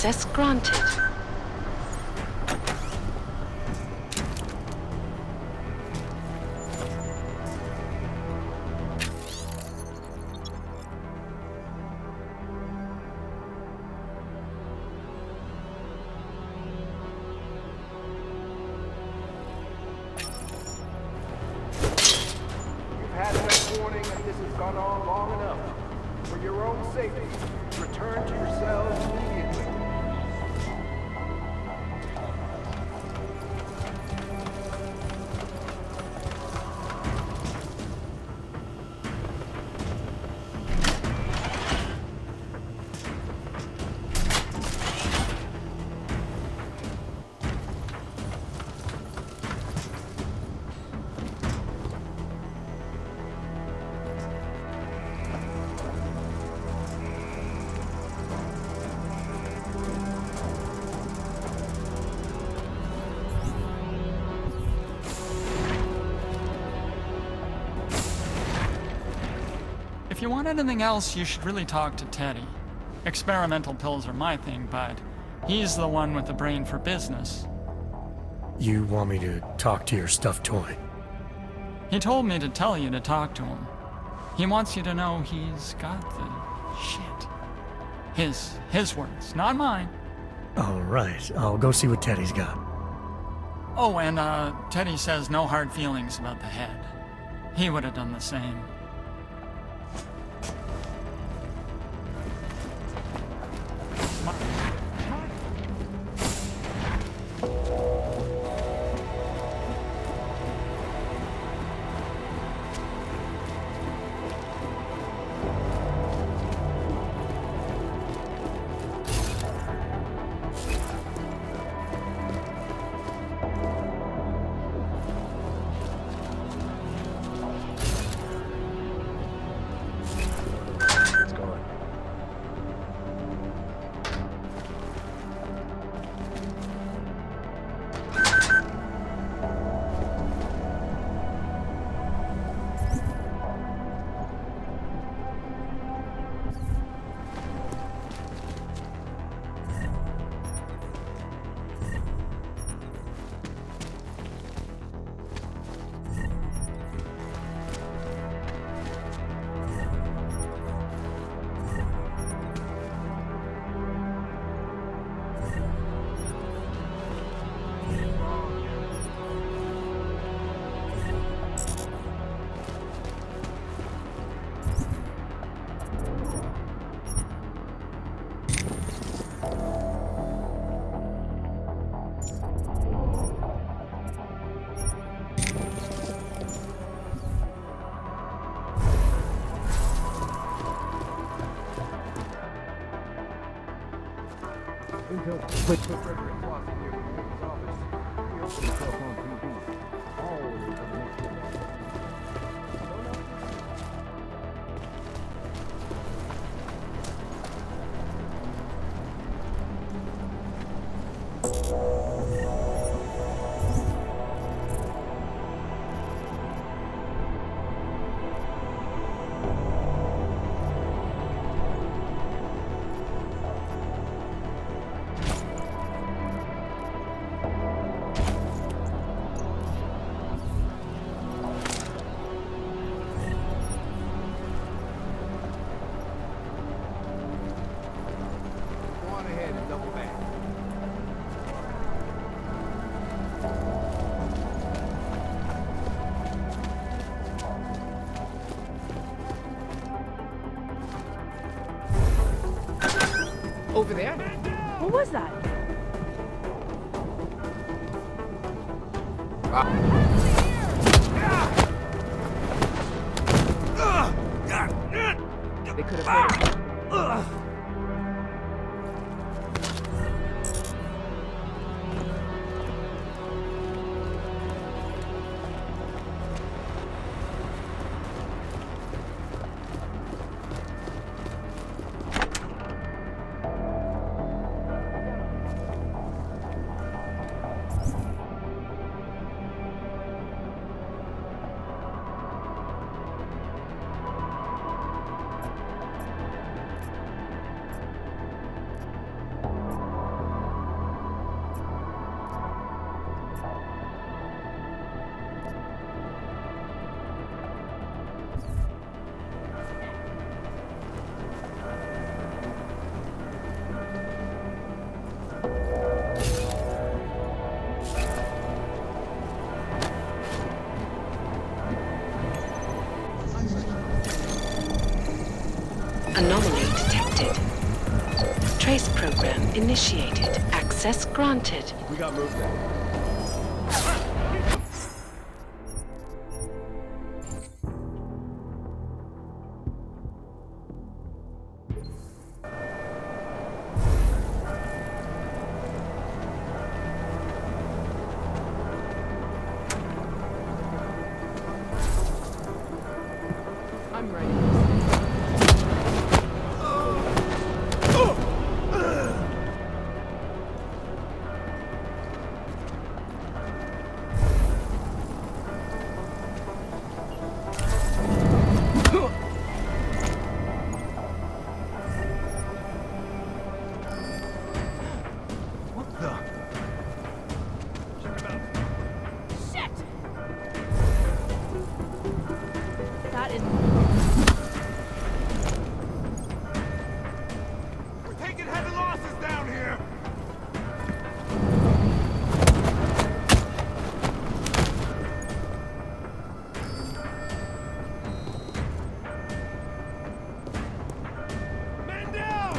Speaker 5: Access granted.
Speaker 4: You've had enough warning and this has gone on long enough. For your own safety, return to your cells immediately.
Speaker 12: If you want anything else, you should really talk to Teddy. Experimental pills are my thing, but he's the one with the brain for business.
Speaker 10: You want me to talk to your stuffed toy?
Speaker 12: He told me to tell you to talk to him. He wants you to know he's got the shit. His words, not mine.
Speaker 10: All right, I'll go see what Teddy's got.
Speaker 12: Oh, and Teddy says no hard feelings about the head. He would have done the same.
Speaker 2: Intel, put Frederick Flossie here in his office. He opened himself on TV. Always a mix.
Speaker 1: Over there?
Speaker 13: What was that?
Speaker 1: They could have hit him.
Speaker 5: Anomaly detected. Trace program initiated. Access granted.
Speaker 2: We got movement.
Speaker 1: I'm ready.
Speaker 2: What the?
Speaker 13: Shit! That is...
Speaker 2: We're taking heavy losses down here. Men down!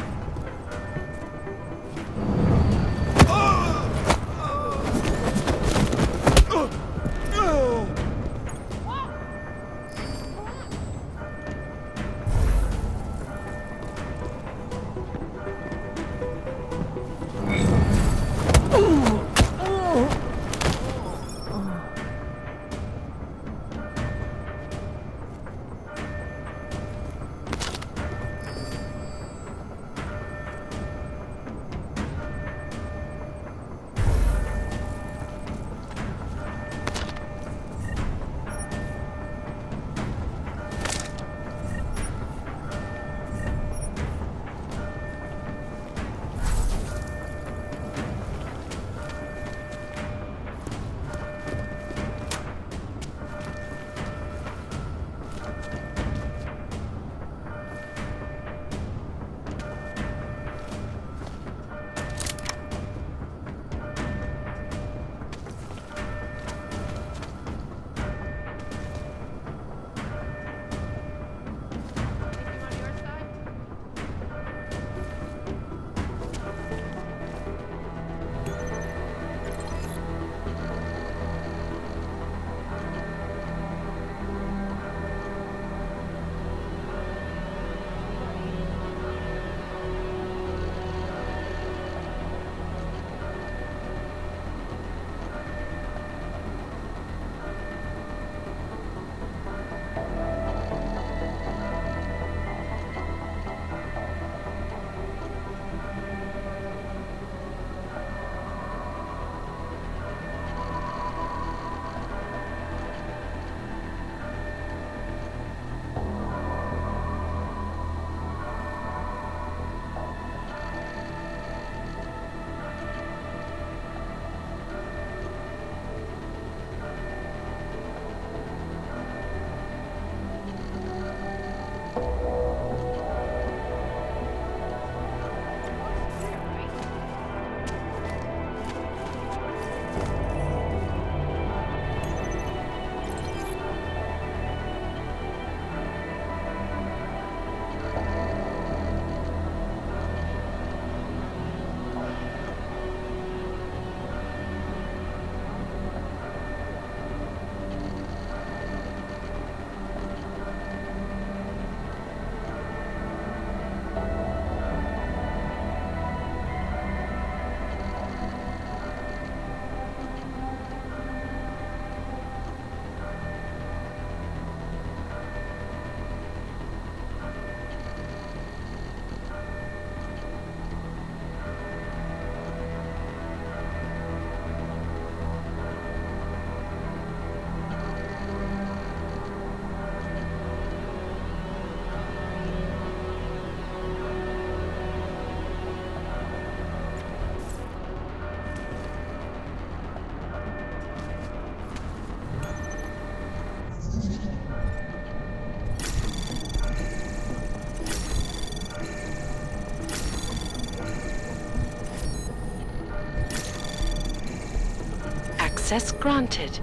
Speaker 5: Access granted.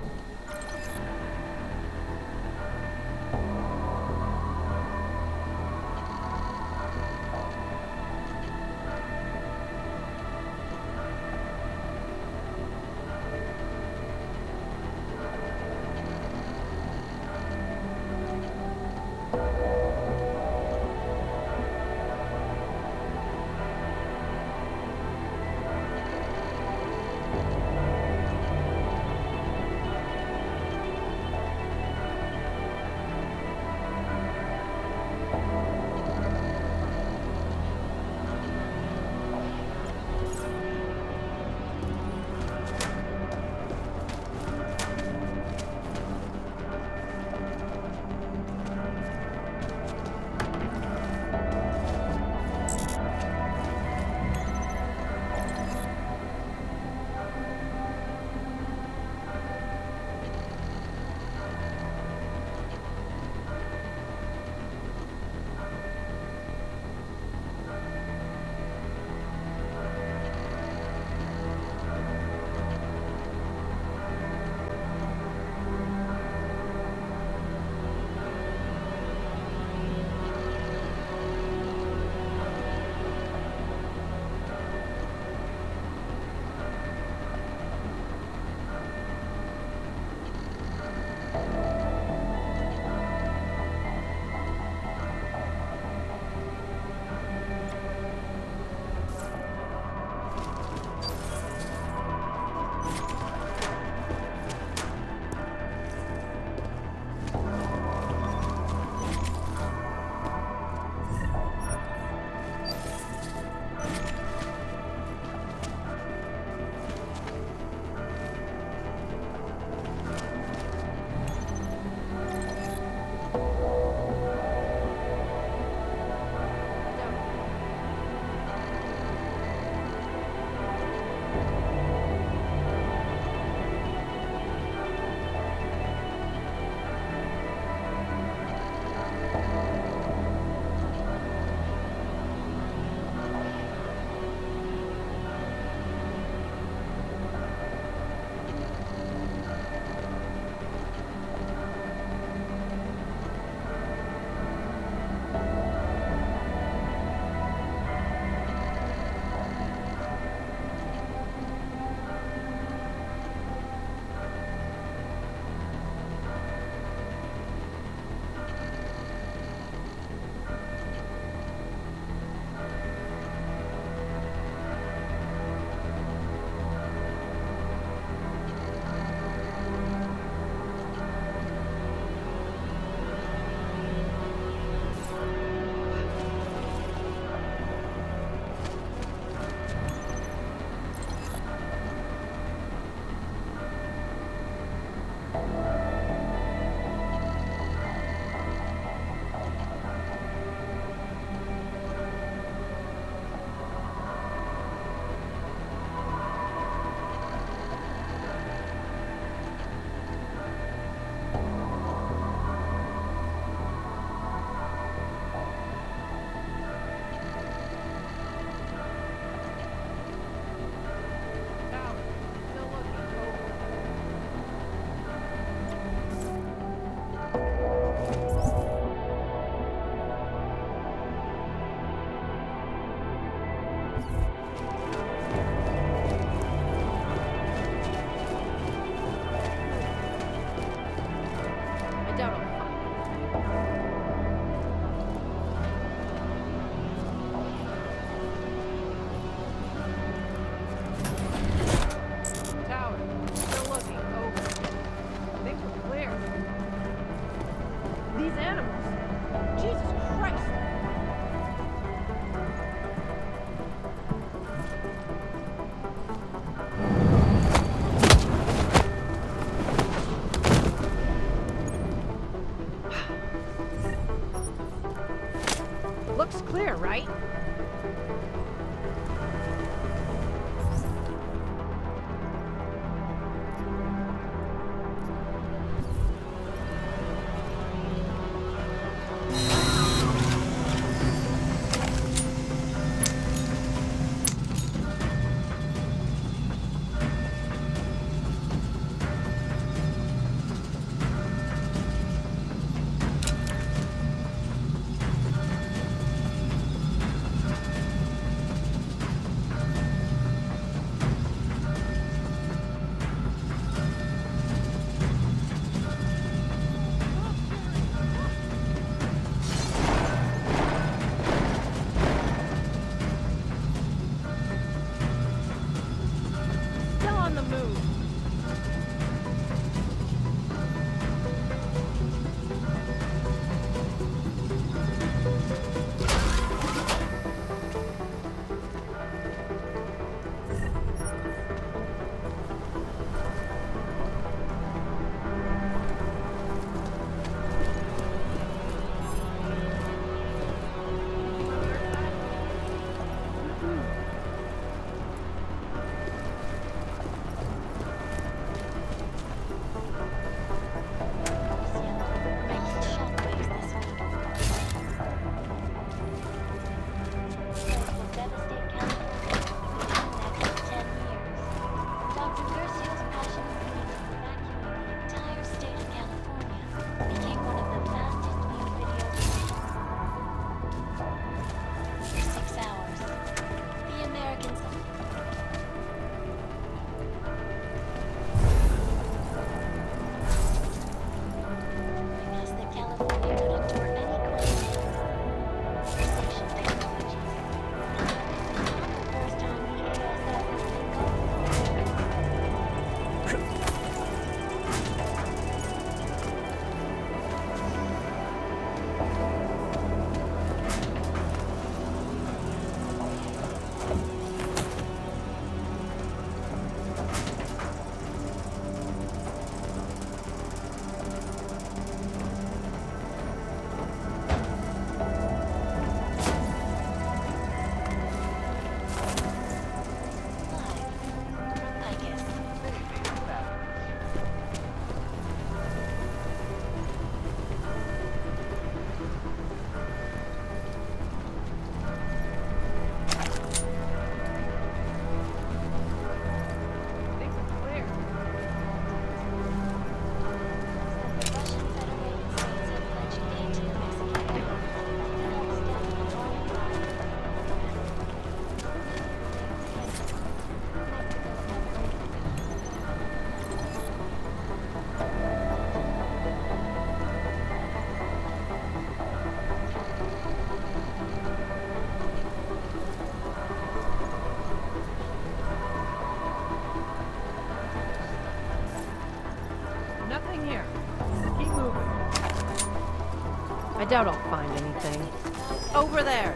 Speaker 13: Looks clear, right? Still on the move. Nothing here. Keep moving.
Speaker 9: I doubt I'll find anything. Over there!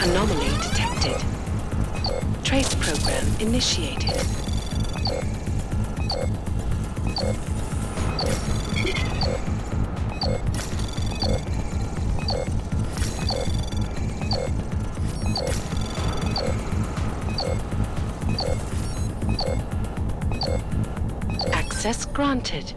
Speaker 5: Anomaly detected. Trace program initiated. Access granted.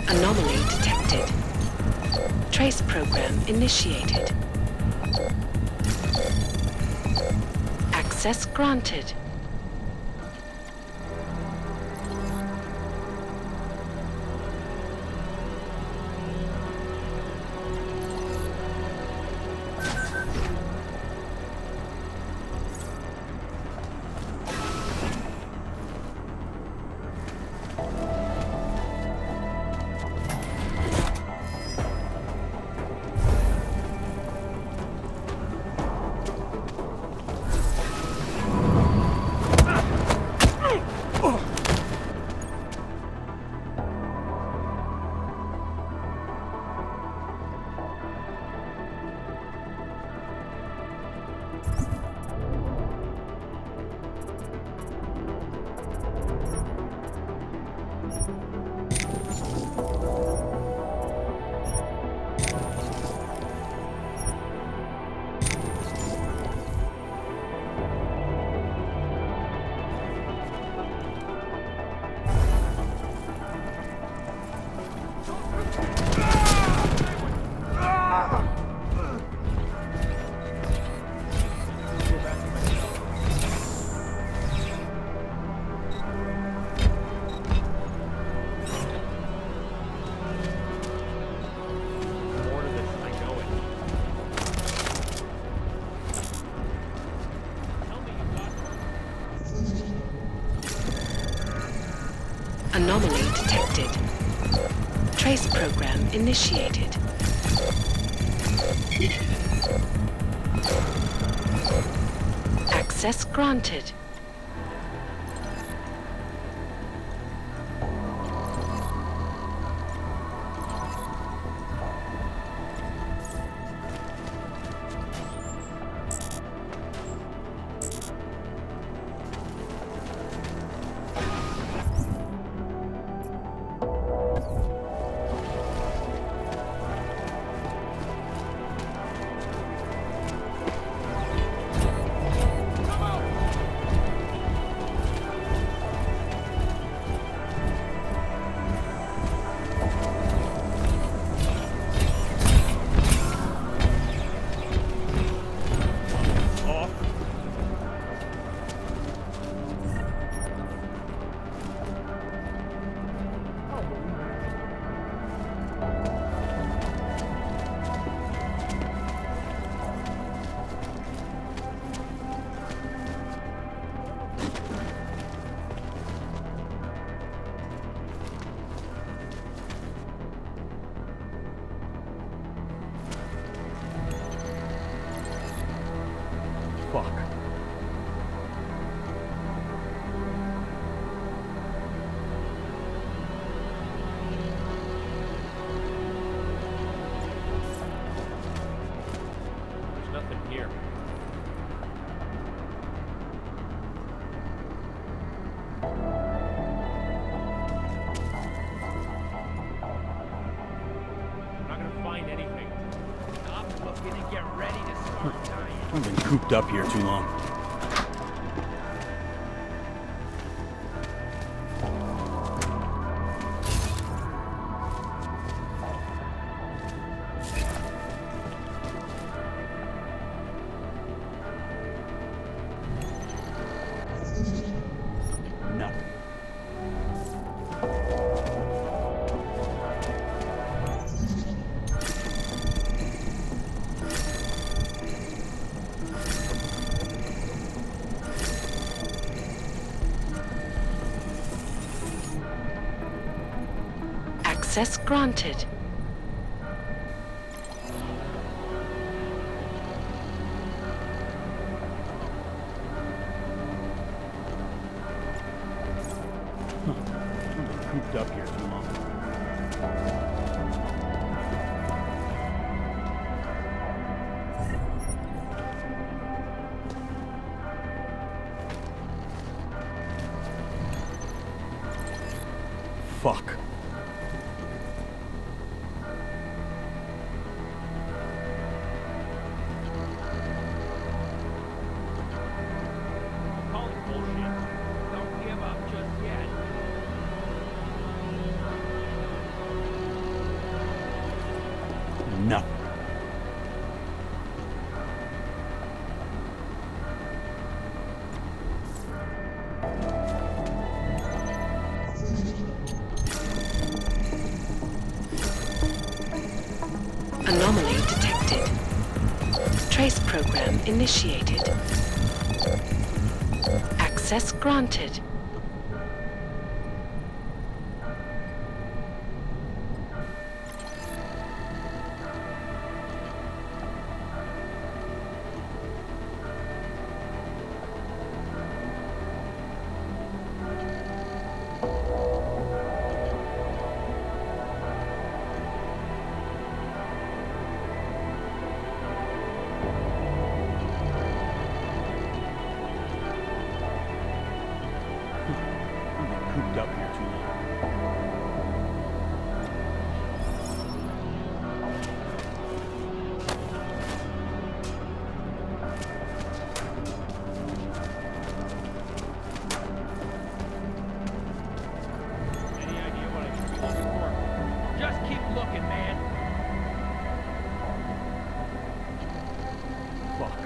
Speaker 5: Anomaly detected. Trace program initiated. Access granted. Anomaly detected. Trace program initiated. Access granted.
Speaker 7: Fuck.
Speaker 3: There's nothing here. I'm not gonna find anything. Stop looking and get ready to start dying.
Speaker 7: I've been cooped up here too long. Nothing.
Speaker 5: Access granted.
Speaker 7: I've been cooped up here too long. Fuck.
Speaker 3: Calling bullshit. Don't give up just yet.
Speaker 7: Nothing.
Speaker 5: Anomaly detected. Trace program initiated. Access granted.
Speaker 7: I've been cooped up here too long.
Speaker 3: Any idea what I should be looking for? Just keep looking, man.
Speaker 7: Fuck.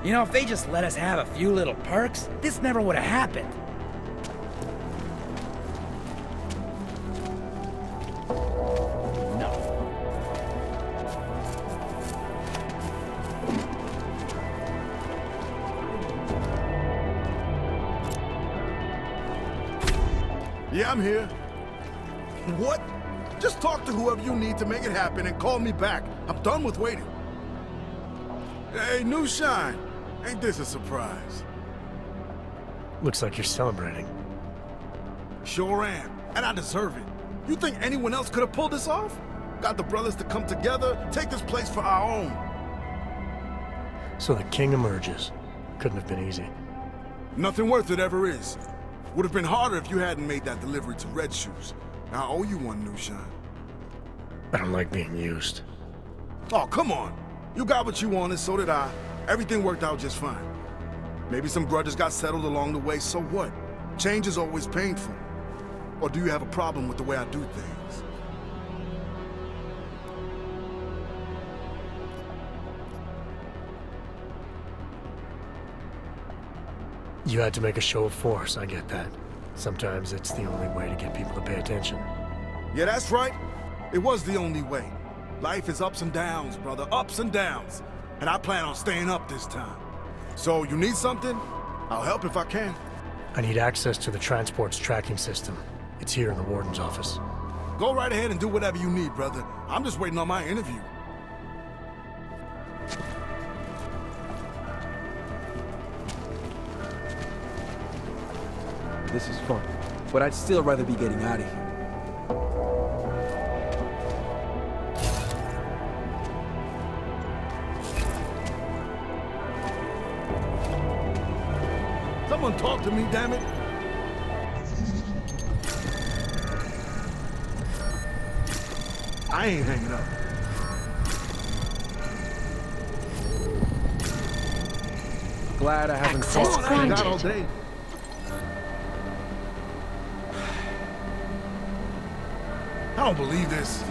Speaker 16: You know, if they just let us have a few little perks, this never would have happened.
Speaker 2: Yeah, I'm here. What? Just talk to whoever you need to make it happen and call me back. I'm done with waiting. Hey, new shine. Ain't this a surprise?
Speaker 10: Looks like you're celebrating.
Speaker 2: Sure am, and I deserve it. You think anyone else could have pulled this off? Got the brothers to come together, take this place for our own.
Speaker 10: So the king emerges. Couldn't have been easy.
Speaker 2: Nothing worth it ever is. Would have been harder if you hadn't made that delivery to Red Shoes. I owe you one, new shine.
Speaker 10: I don't like being used.
Speaker 2: Oh, come on. You got what you wanted, so did I. Everything worked out just fine. Maybe some grudges got settled along the way, so what? Change is always painful. Or do you have a problem with the way I do things?
Speaker 10: You had to make a show of force, I get that. Sometimes it's the only way to get people to pay attention.
Speaker 2: Yeah, that's right. It was the only way. Life is ups and downs, brother, ups and downs. And I plan on staying up this time. So, you need something? I'll help if I can.
Speaker 10: I need access to the transport's tracking system. It's here in the warden's office.
Speaker 2: Go right ahead and do whatever you need, brother. I'm just waiting on my interview.
Speaker 17: This is fun, but I'd still rather be getting out of here.
Speaker 2: Someone talk to me, damn it. I ain't hanging up.
Speaker 17: Glad I haven't
Speaker 5: Access granted.
Speaker 2: Got all day. I don't believe this.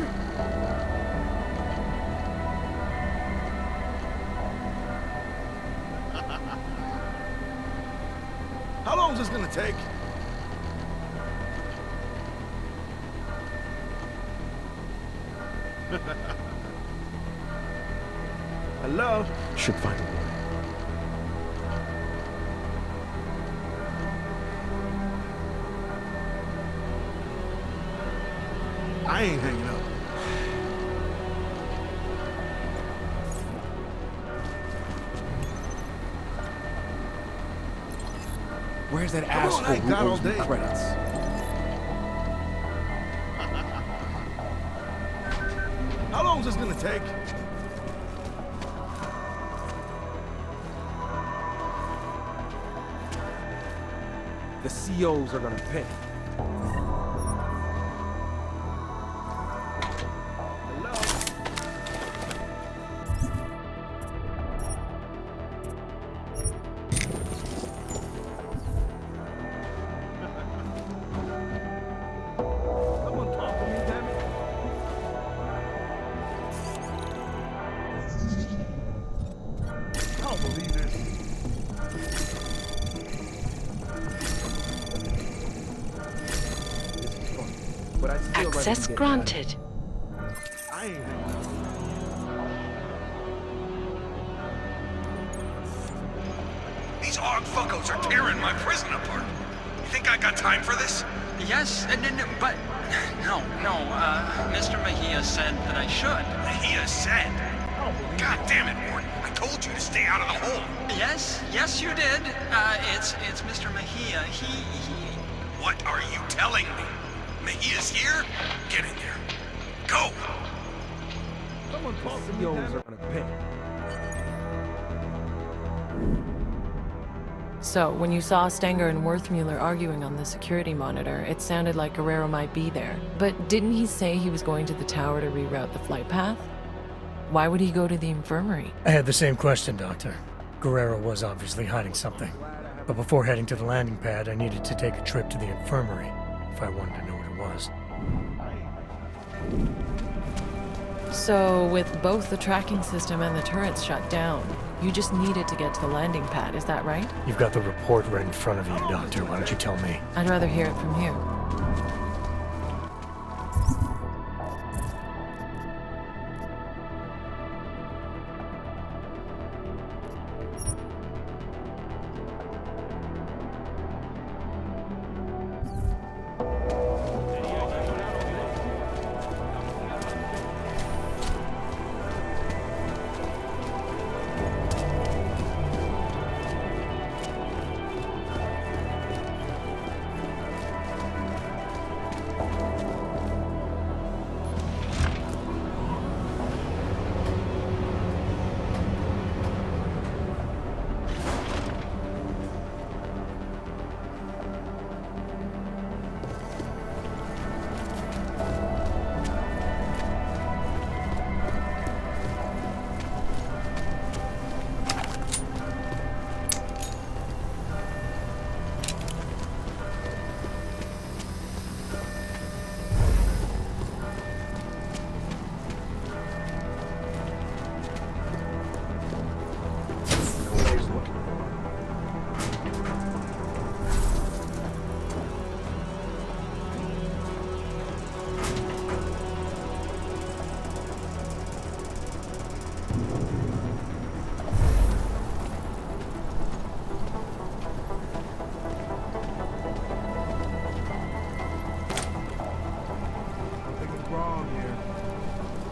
Speaker 2: How long is this gonna take? Hello?
Speaker 17: Should find a way.
Speaker 2: I ain't hanging up.
Speaker 17: Where's that
Speaker 2: Come on, I
Speaker 17: asshole
Speaker 2: ain't
Speaker 17: who
Speaker 2: got all
Speaker 17: owes me
Speaker 2: day.
Speaker 17: credits?
Speaker 2: How long is this gonna take?
Speaker 17: The COs are gonna pay.
Speaker 2: Someone talk to me, damn it. I don't believe this.
Speaker 17: This is fun, but I'd still rather be
Speaker 5: Access
Speaker 17: getting
Speaker 5: granted.
Speaker 2: I ain't hanging up.
Speaker 6: These AUG fuckos are tearing my prison apart. You think I got time for this?
Speaker 12: Yes, but... No, Mr. Mejia said that I should.
Speaker 6: Mejia said. God damn it, Ward. I told you to stay out of the hole.
Speaker 12: Yes, you did. It's Mr. Mejia. He...
Speaker 6: What are you telling me? Mejia's here? Get in there. Go!
Speaker 2: Someone talk to me,
Speaker 17: COs
Speaker 2: damn
Speaker 17: are
Speaker 2: it.
Speaker 17: gonna pay.
Speaker 9: So, when you saw Stenger and Worthmuller arguing on the security monitor, it sounded like Guerrero might be there. But didn't he say he was going to the tower to reroute the flight path? Why would he go to the infirmary?
Speaker 10: I had the same question, Doctor. Guerrero was obviously hiding something. But before heading to the landing pad, I needed to take a trip to the infirmary, if I wanted to know what it was.
Speaker 9: So, with both the tracking system and the turrets shut down, You just needed to get to the landing pad, is that right?
Speaker 10: You've got the report right in front of you, Doctor. Why don't you tell me?
Speaker 9: I'd rather hear it from you.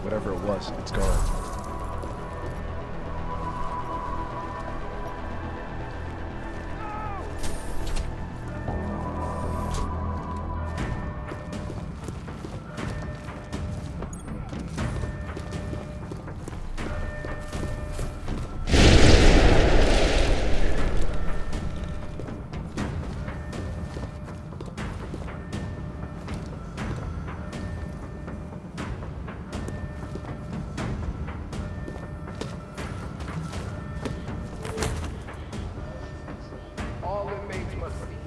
Speaker 17: Whatever it was, it's gone.
Speaker 4: All inmates must leave.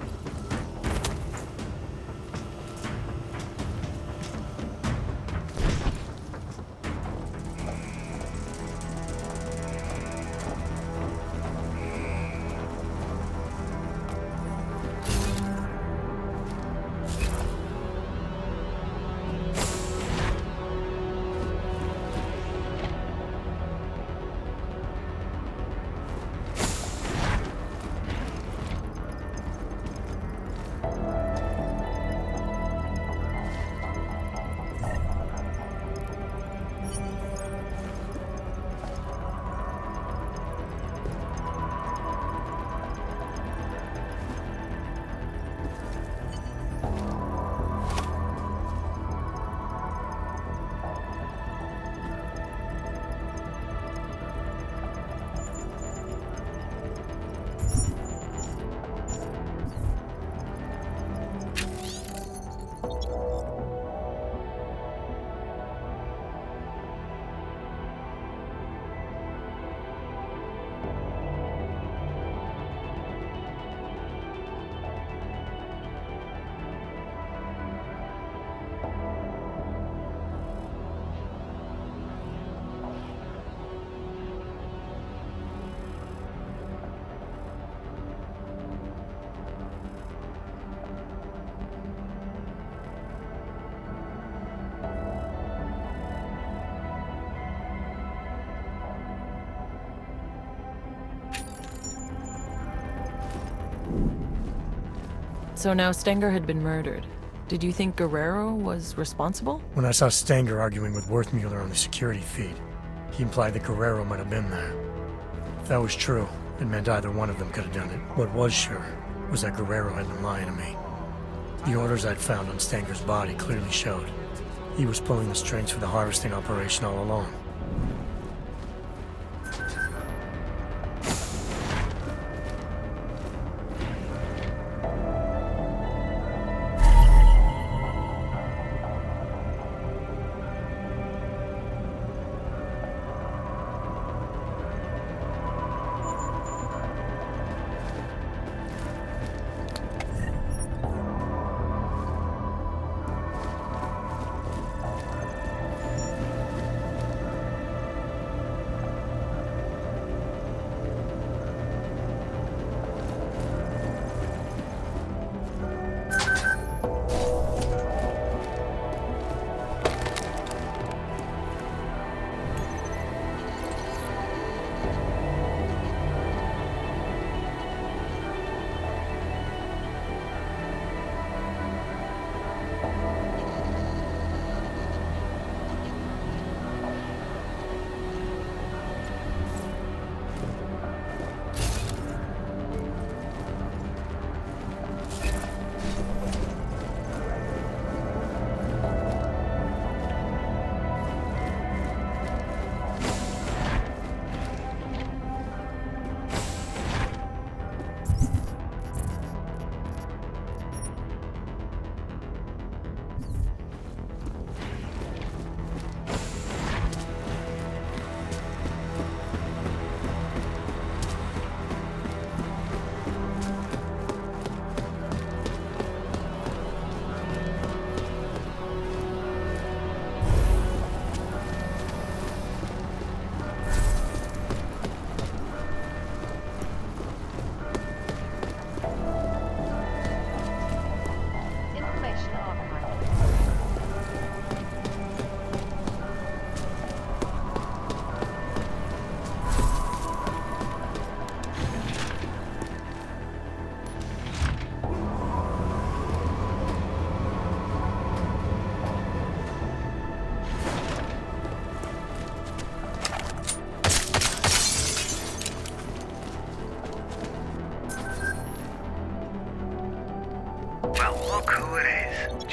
Speaker 9: So now Stenger had been murdered. Did you think Guerrero was responsible?
Speaker 10: When I saw Stenger arguing with Worthmuller on the security feed, he implied that Guerrero might have been there. If that was true, it meant either one of them could have done it. What was sure was that Guerrero had been lying to me. The orders I'd found on Stenger's body clearly showed he was pulling the strings for the harvesting operation all along.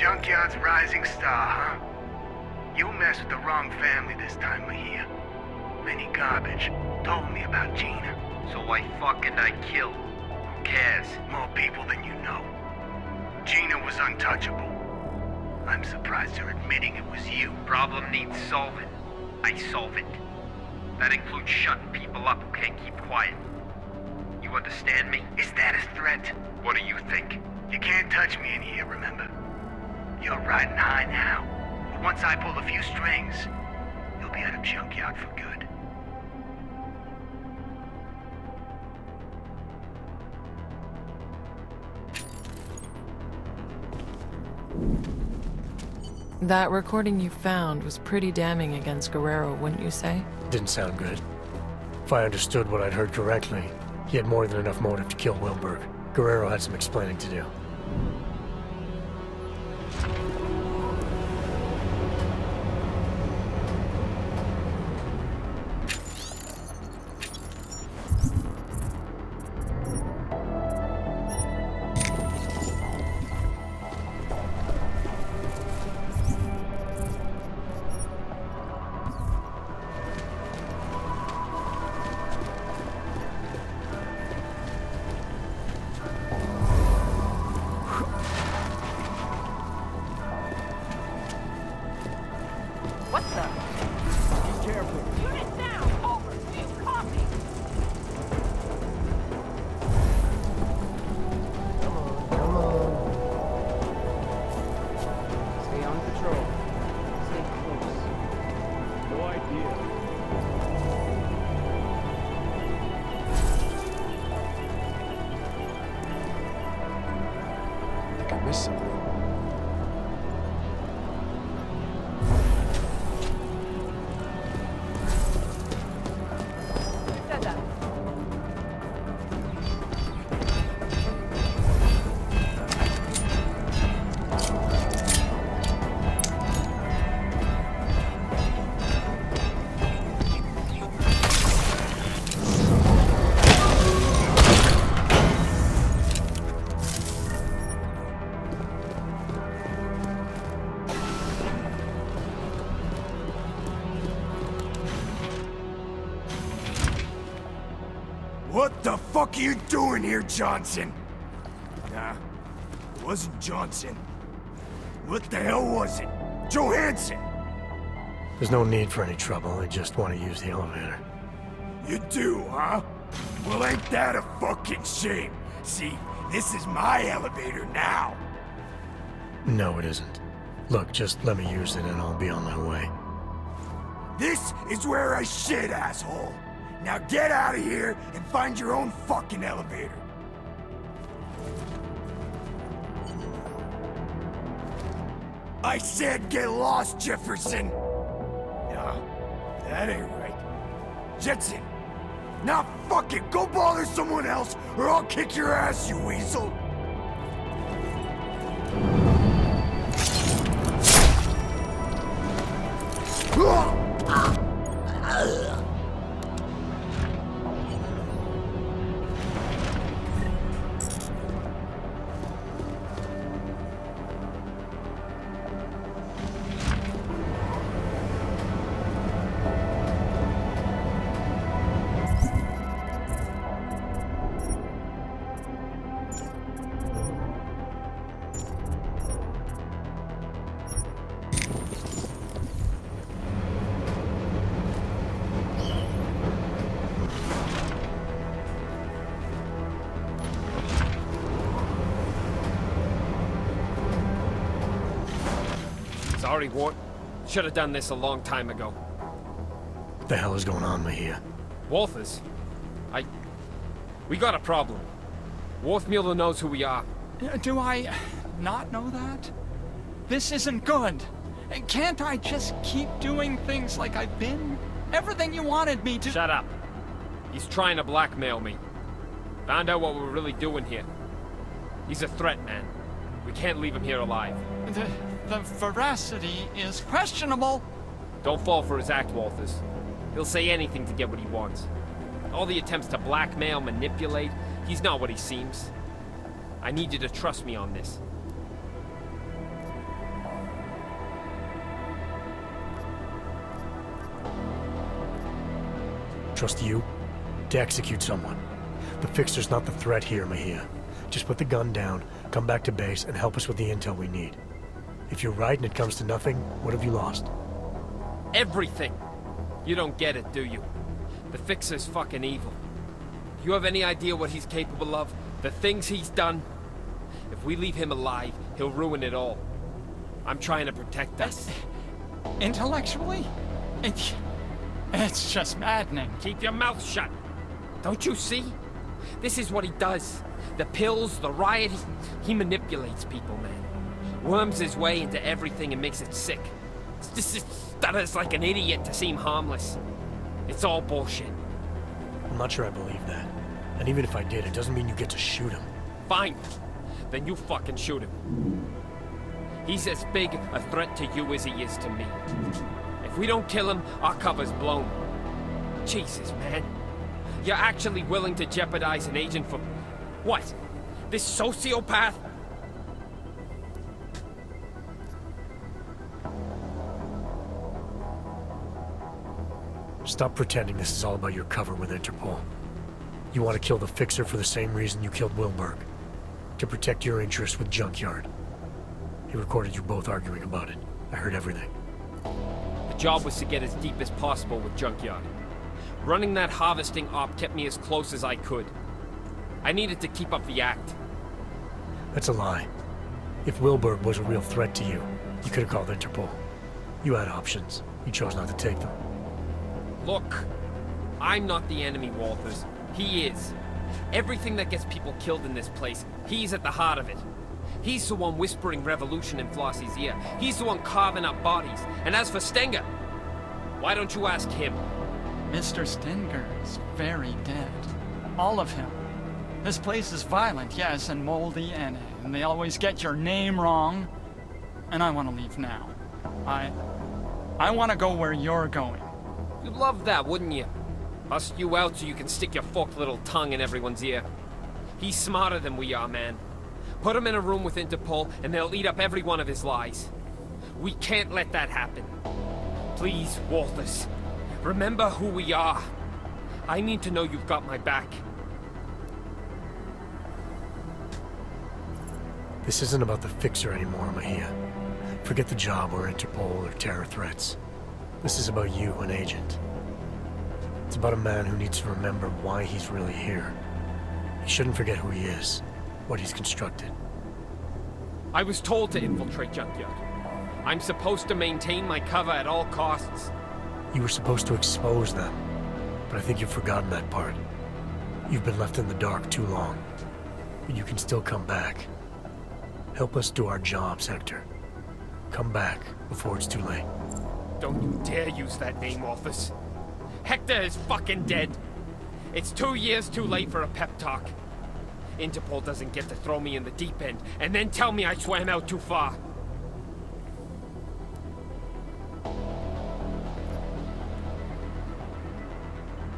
Speaker 18: Junkyard's rising star, huh? You messed with the wrong family this time, Mahia. Lenny Garbage told me about Gina.
Speaker 19: So I killed. Who cares?
Speaker 18: More people than you know. Gina was untouchable. I'm surprised you're admitting it was you.
Speaker 19: Problem needs solving. I solve it. That includes shutting people up who can't keep quiet. You understand me?
Speaker 18: Is that a threat?
Speaker 19: What do you think?
Speaker 18: You can't touch me in here, remember? You're riding high now. But once I pull a few strings, you'll be out of Junkyard for good.
Speaker 9: That recording you found was pretty damning against Guerrero, wouldn't you say?
Speaker 10: Didn't sound good. If I understood what I'd heard correctly, he had more than enough motive to kill Wilberg. Guerrero had some explaining to do.
Speaker 13: What the? Be careful. Unit down! Over! Need coffee!
Speaker 1: Come on. Stay on patrol. Stay close. No idea.
Speaker 17: I think I missed something.
Speaker 4: What the fuck are you doing here, Johnson? Nah, it wasn't Johnson. What the hell was it? Johansson!
Speaker 10: There's no need for any trouble, I just want to use the elevator.
Speaker 4: You do, huh? Well, ain't that a fucking shame? See, this is my elevator now.
Speaker 10: No, it isn't. Look, just let me use it and I'll be on my way.
Speaker 4: This is where I shit, asshole. Now get out of here and find your own fucking elevator. I said get lost, Jefferson. No, that ain't right. Jetson, now fuck it, go bother someone else or I'll kick your ass, you weasel.
Speaker 14: Sorry, Wart. Should have done this a long time ago.
Speaker 10: What the hell is going on, Mahia?
Speaker 14: Walters? We got a problem. Worthmuller knows who we are.
Speaker 12: Do I not know that? This isn't good. Can't I just keep doing things like I've been? Everything you wanted me to—
Speaker 14: Shut up. He's trying to blackmail me. Found out what we're really doing here. He's a threat, man. We can't leave him here alive.
Speaker 12: The veracity is questionable.
Speaker 14: Don't fall for his act, Walters. He'll say anything to get what he wants. All the attempts to blackmail, manipulate, he's not what he seems. I need you to trust me on this.
Speaker 10: Trust you to execute someone. The Fixer's not the threat here, Mejia. Just put the gun down, come back to base, and help us with the intel we need. If you're right and it comes to nothing, what have you lost?
Speaker 14: Everything! You don't get it, do you? The Fixer's fucking evil. You have any idea what he's capable of? The things he's done? If we leave him alive, he'll ruin it all. I'm trying to protect us.
Speaker 12: Intellectually? It's just maddening.
Speaker 14: Keep your mouth shut. Don't you see? This is what he does. The pills, the riot, he manipulates people, man. Worms his way into everything and makes it sick. Stutters like an idiot to seem harmless. It's all bullshit.
Speaker 10: I'm not sure I believe that. And even if I did, it doesn't mean you get to shoot him.
Speaker 14: Fine. Then you fucking shoot him. He's as big a threat to you as he is to me. If we don't kill him, our cover's blown. Jesus, man. You're actually willing to jeopardize an agent for... what? This sociopath?
Speaker 10: Stop pretending this is all about your cover with Interpol. You want to kill the Fixer for the same reason you killed Wilberg. To protect your interests with Junkyard. He recorded you both arguing about it. I heard everything.
Speaker 14: The job was to get as deep as possible with Junkyard. Running that harvesting op kept me as close as I could. I needed to keep up the act.
Speaker 10: That's a lie. If Wilberg was a real threat to you, you could have called Interpol. You had options. You chose not to take them.
Speaker 14: Look, I'm not the enemy, Walters. He is. Everything that gets people killed in this place, he's at the heart of it. He's the one whispering revolution in Flossie's ear. He's the one carving up bodies. And as for Stenger, why don't you ask him?
Speaker 12: Mr. Stenger is very dead. All of him. This place is violent, yes, and moldy, and they always get your name wrong. And I want to leave now. I want to go where you're going.
Speaker 14: You'd love that, wouldn't you? Bust you out so you can stick your forked little tongue in everyone's ear. He's smarter than we are, man. Put him in a room with Interpol, and they'll eat up every one of his lies. We can't let that happen. Please, Walters. Remember who we are. I need to know you've got my back.
Speaker 10: This isn't about the Fixer anymore, Mejia. Forget the job or Interpol or terror threats. This is about you, an agent. It's about a man who needs to remember why he's really here. He shouldn't forget who he is, what he's constructed.
Speaker 14: I was told to infiltrate Junkyard. I'm supposed to maintain my cover at all costs.
Speaker 10: You were supposed to expose them, but I think you've forgotten that part. You've been left in the dark too long. But you can still come back. Help us do our jobs, Hector. Come back before it's too late.
Speaker 14: Don't you dare use that name, Walters. Hector is fucking dead. It's 2 years too late for a pep talk. Interpol doesn't get to throw me in the deep end and then tell me I swam out too far.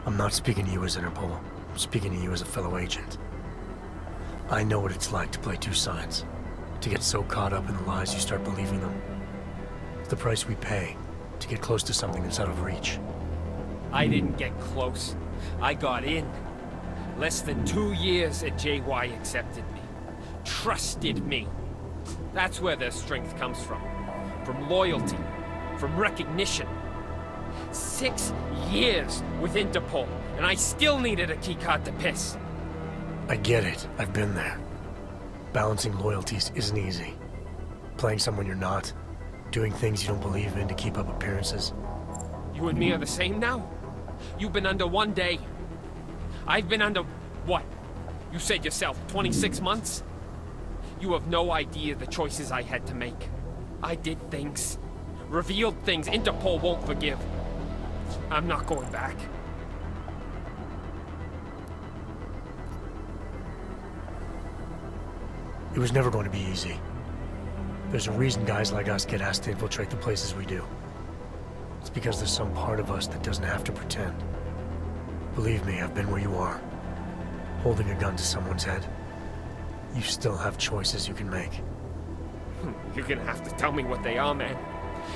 Speaker 10: I'm not speaking to you as Interpol. I'm speaking to you as a fellow agent. I know what it's like to play two sides. To get so caught up in the lies you start believing them. It's the price we pay to get close to something that's out of reach.
Speaker 14: I didn't get close. I got in. Less than 2 years and JY accepted me. Trusted me. That's where their strength comes from. From loyalty. From recognition. 6 years with Interpol, and I still needed a keycard to piss.
Speaker 10: I get it. I've been there. Balancing loyalties isn't easy. Playing someone you're not. Doing things you don't believe in to keep up appearances.
Speaker 14: You and me are the same now? You've been under 1 day. I've been under, what? You said yourself, 26 months? You have no idea the choices I had to make. I did things. Revealed things Interpol won't forgive. I'm not going back.
Speaker 10: It was never going to be easy. There's a reason guys like us get asked to infiltrate the places we do. It's because there's some part of us that doesn't have to pretend. Believe me, I've been where you are. Holding a gun to someone's head. You still have choices you can make.
Speaker 14: You're gonna have to tell me what they are, man.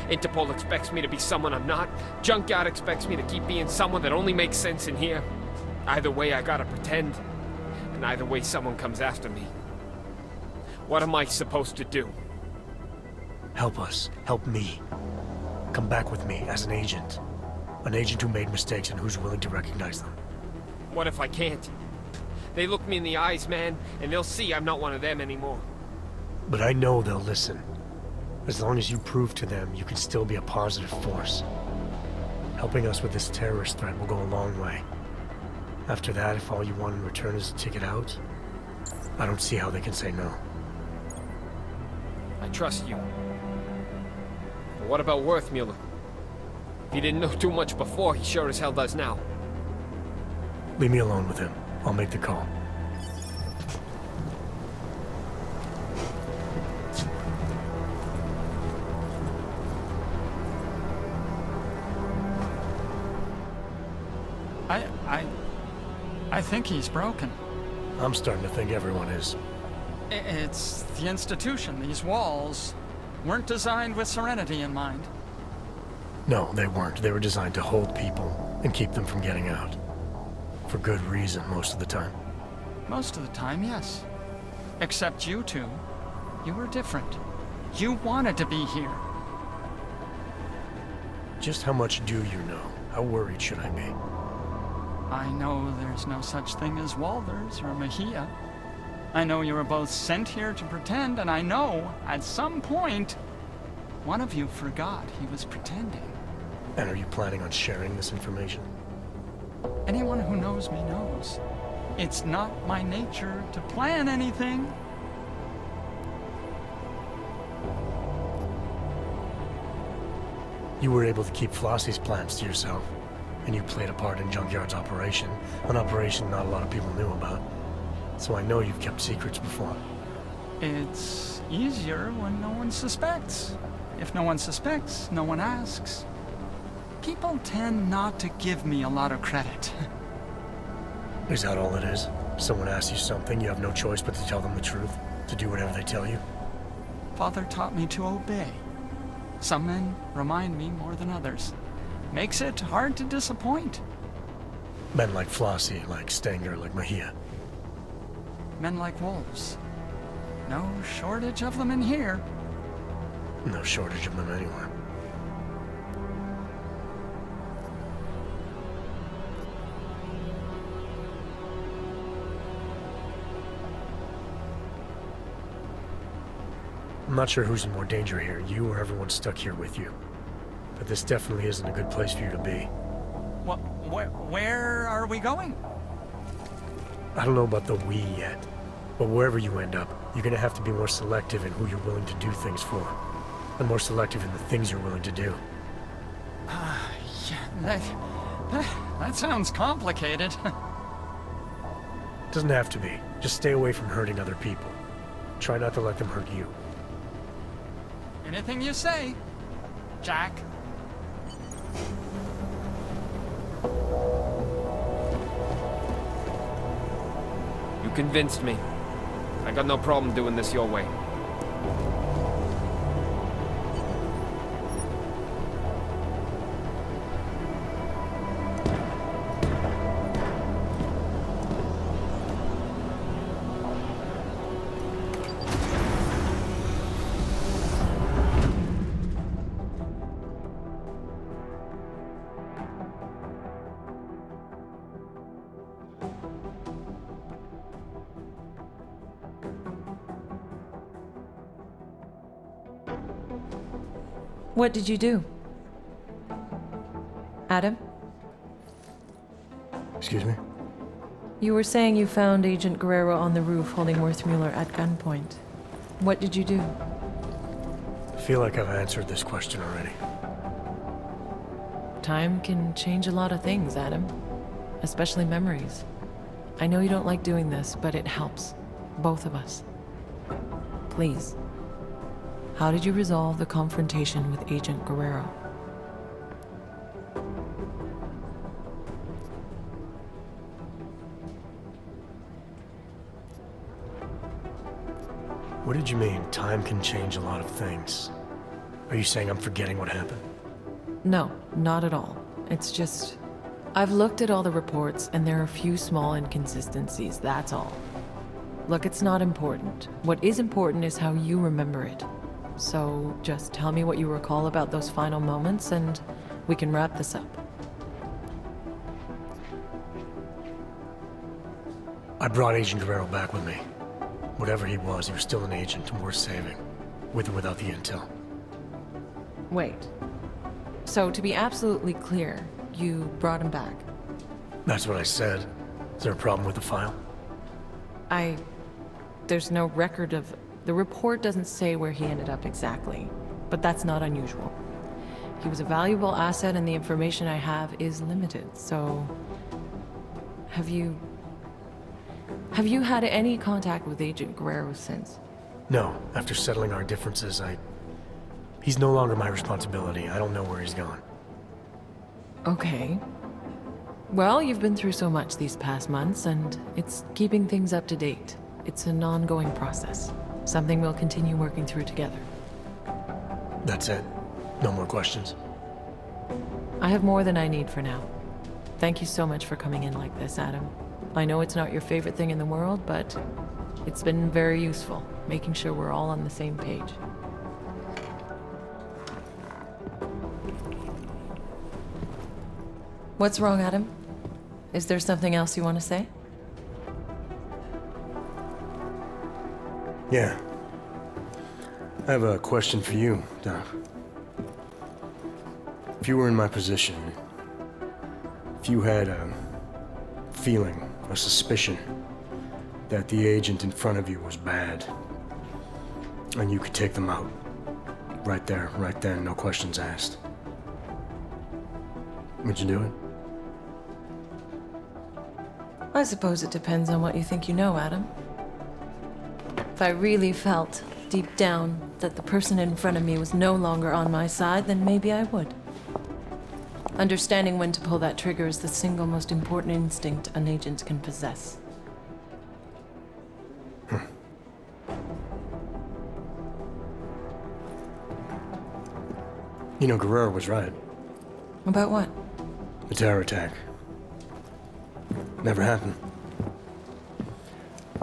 Speaker 14: Interpol expects me to be someone I'm not. Junkyard expects me to keep being someone that only makes sense in here. Either way, I gotta pretend. And either way, someone comes after me. What am I supposed to do?
Speaker 10: Help us. Help me. Come back with me as an agent. An agent who made mistakes and who's willing to recognize them.
Speaker 14: What if I can't? They look me in the eyes, man, and they'll see I'm not one of them anymore.
Speaker 10: But I know they'll listen. As long as you prove to them you can still be a positive force. Helping us with this terrorist threat will go a long way. After that, if all you want in return is a ticket out, I don't see how they can say no.
Speaker 14: I trust you. But what about Worthmuller? If he didn't know too much before, he sure as hell does now.
Speaker 10: Leave me alone with him. I'll make the call.
Speaker 12: I think he's broken.
Speaker 10: I'm starting to think everyone is.
Speaker 12: It's the institution. These walls weren't designed with serenity in mind.
Speaker 10: No, they weren't. They were designed to hold people and keep them from getting out. For good reason, most of the time.
Speaker 12: Most of the time, yes. Except you two. You were different. You wanted to be here.
Speaker 10: Just how much do you know? How worried should I be?
Speaker 12: I know there's no such thing as Walters or Mejia. I know you were both sent here to pretend, and I know, at some point, one of you forgot he was pretending.
Speaker 10: And are you planning on sharing this information?
Speaker 12: Anyone who knows me knows. It's not my nature to plan anything.
Speaker 10: You were able to keep Flossie's plans to yourself, and you played a part in Junkyard's operation, an operation not a lot of people knew about. So I know you've kept secrets before.
Speaker 12: It's easier when no one suspects. If no one suspects, no one asks. People tend not to give me a lot of credit.
Speaker 10: Is that all it is? Someone asks you something, you have no choice but to tell them the truth? To do whatever they tell you?
Speaker 12: Father taught me to obey. Some men remind me more than others. Makes it hard to disappoint.
Speaker 10: Men like Flossie, like Stenger, like Mejia.
Speaker 12: Men like wolves. No shortage of them in here.
Speaker 10: No shortage of them anywhere. I'm not sure who's in more danger here, you or everyone stuck here with you. But this definitely isn't a good place for you to be.
Speaker 12: Where are we going?
Speaker 10: I don't know about the we yet, but wherever you end up, you're gonna have to be more selective in who you're willing to do things for. And more selective in the things you're willing to do.
Speaker 12: Yeah, that sounds complicated.
Speaker 10: Doesn't have to be. Just stay away from hurting other people. Try not to let them hurt you.
Speaker 12: Anything you say, Jack.
Speaker 14: You convinced me. I got no problem doing this your way.
Speaker 9: What did you do? Adam?
Speaker 10: Excuse me?
Speaker 9: You were saying you found Agent Guerrero on the roof holding Worthmuller at gunpoint. What did you do?
Speaker 10: I feel like I've answered this question already.
Speaker 9: Time can change a lot of things, Adam. Especially memories. I know you don't like doing this, but it helps. Both of us. Please. How did you resolve the confrontation with Agent Guerrero?
Speaker 10: What did you mean, time can change a lot of things? Are you saying I'm forgetting what happened?
Speaker 9: No, not at all. It's just... I've looked at all the reports, and there are a few small inconsistencies, that's all. Look, it's not important. What is important is how you remember it. So, just tell me what you recall about those final moments, and we can wrap this up.
Speaker 10: I brought Agent Guerrero back with me. Whatever he was still an agent and worth saving. With or without the intel.
Speaker 9: Wait. So, to be absolutely clear, you brought him back?
Speaker 10: That's what I said. Is there a problem with the file?
Speaker 9: There's no record of... The report doesn't say where he ended up exactly, but that's not unusual. He was a valuable asset and the information I have is limited, so... Have you had any contact with Agent Guerrero since?
Speaker 10: No. After settling our differences, He's no longer my responsibility. I don't know where he's gone.
Speaker 9: Okay. Well, you've been through so much these past months, and it's keeping things up to date. It's an ongoing process. Something we'll continue working through together.
Speaker 10: That's it? No more questions?
Speaker 9: I have more than I need for now. Thank you so much for coming in like this, Adam. I know it's not your favorite thing in the world, but it's been very useful, making sure we're all on the same page. What's wrong, Adam? Is there something else you want to say?
Speaker 10: Yeah. I have a question for you, Doc. If you were in my position, if you had a feeling, a suspicion, that the agent in front of you was bad, and you could take them out, right there, right then, no questions asked, would you do it?
Speaker 9: I suppose it depends on what you think you know, Adam. If I really felt, deep down, that the person in front of me was no longer on my side, then maybe I would. Understanding when to pull that trigger is the single most important instinct an agent can possess.
Speaker 10: You know, Guerrero was right.
Speaker 9: About what?
Speaker 10: The terror attack. Never happened.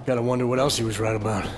Speaker 10: Gotta wonder what else he was right about.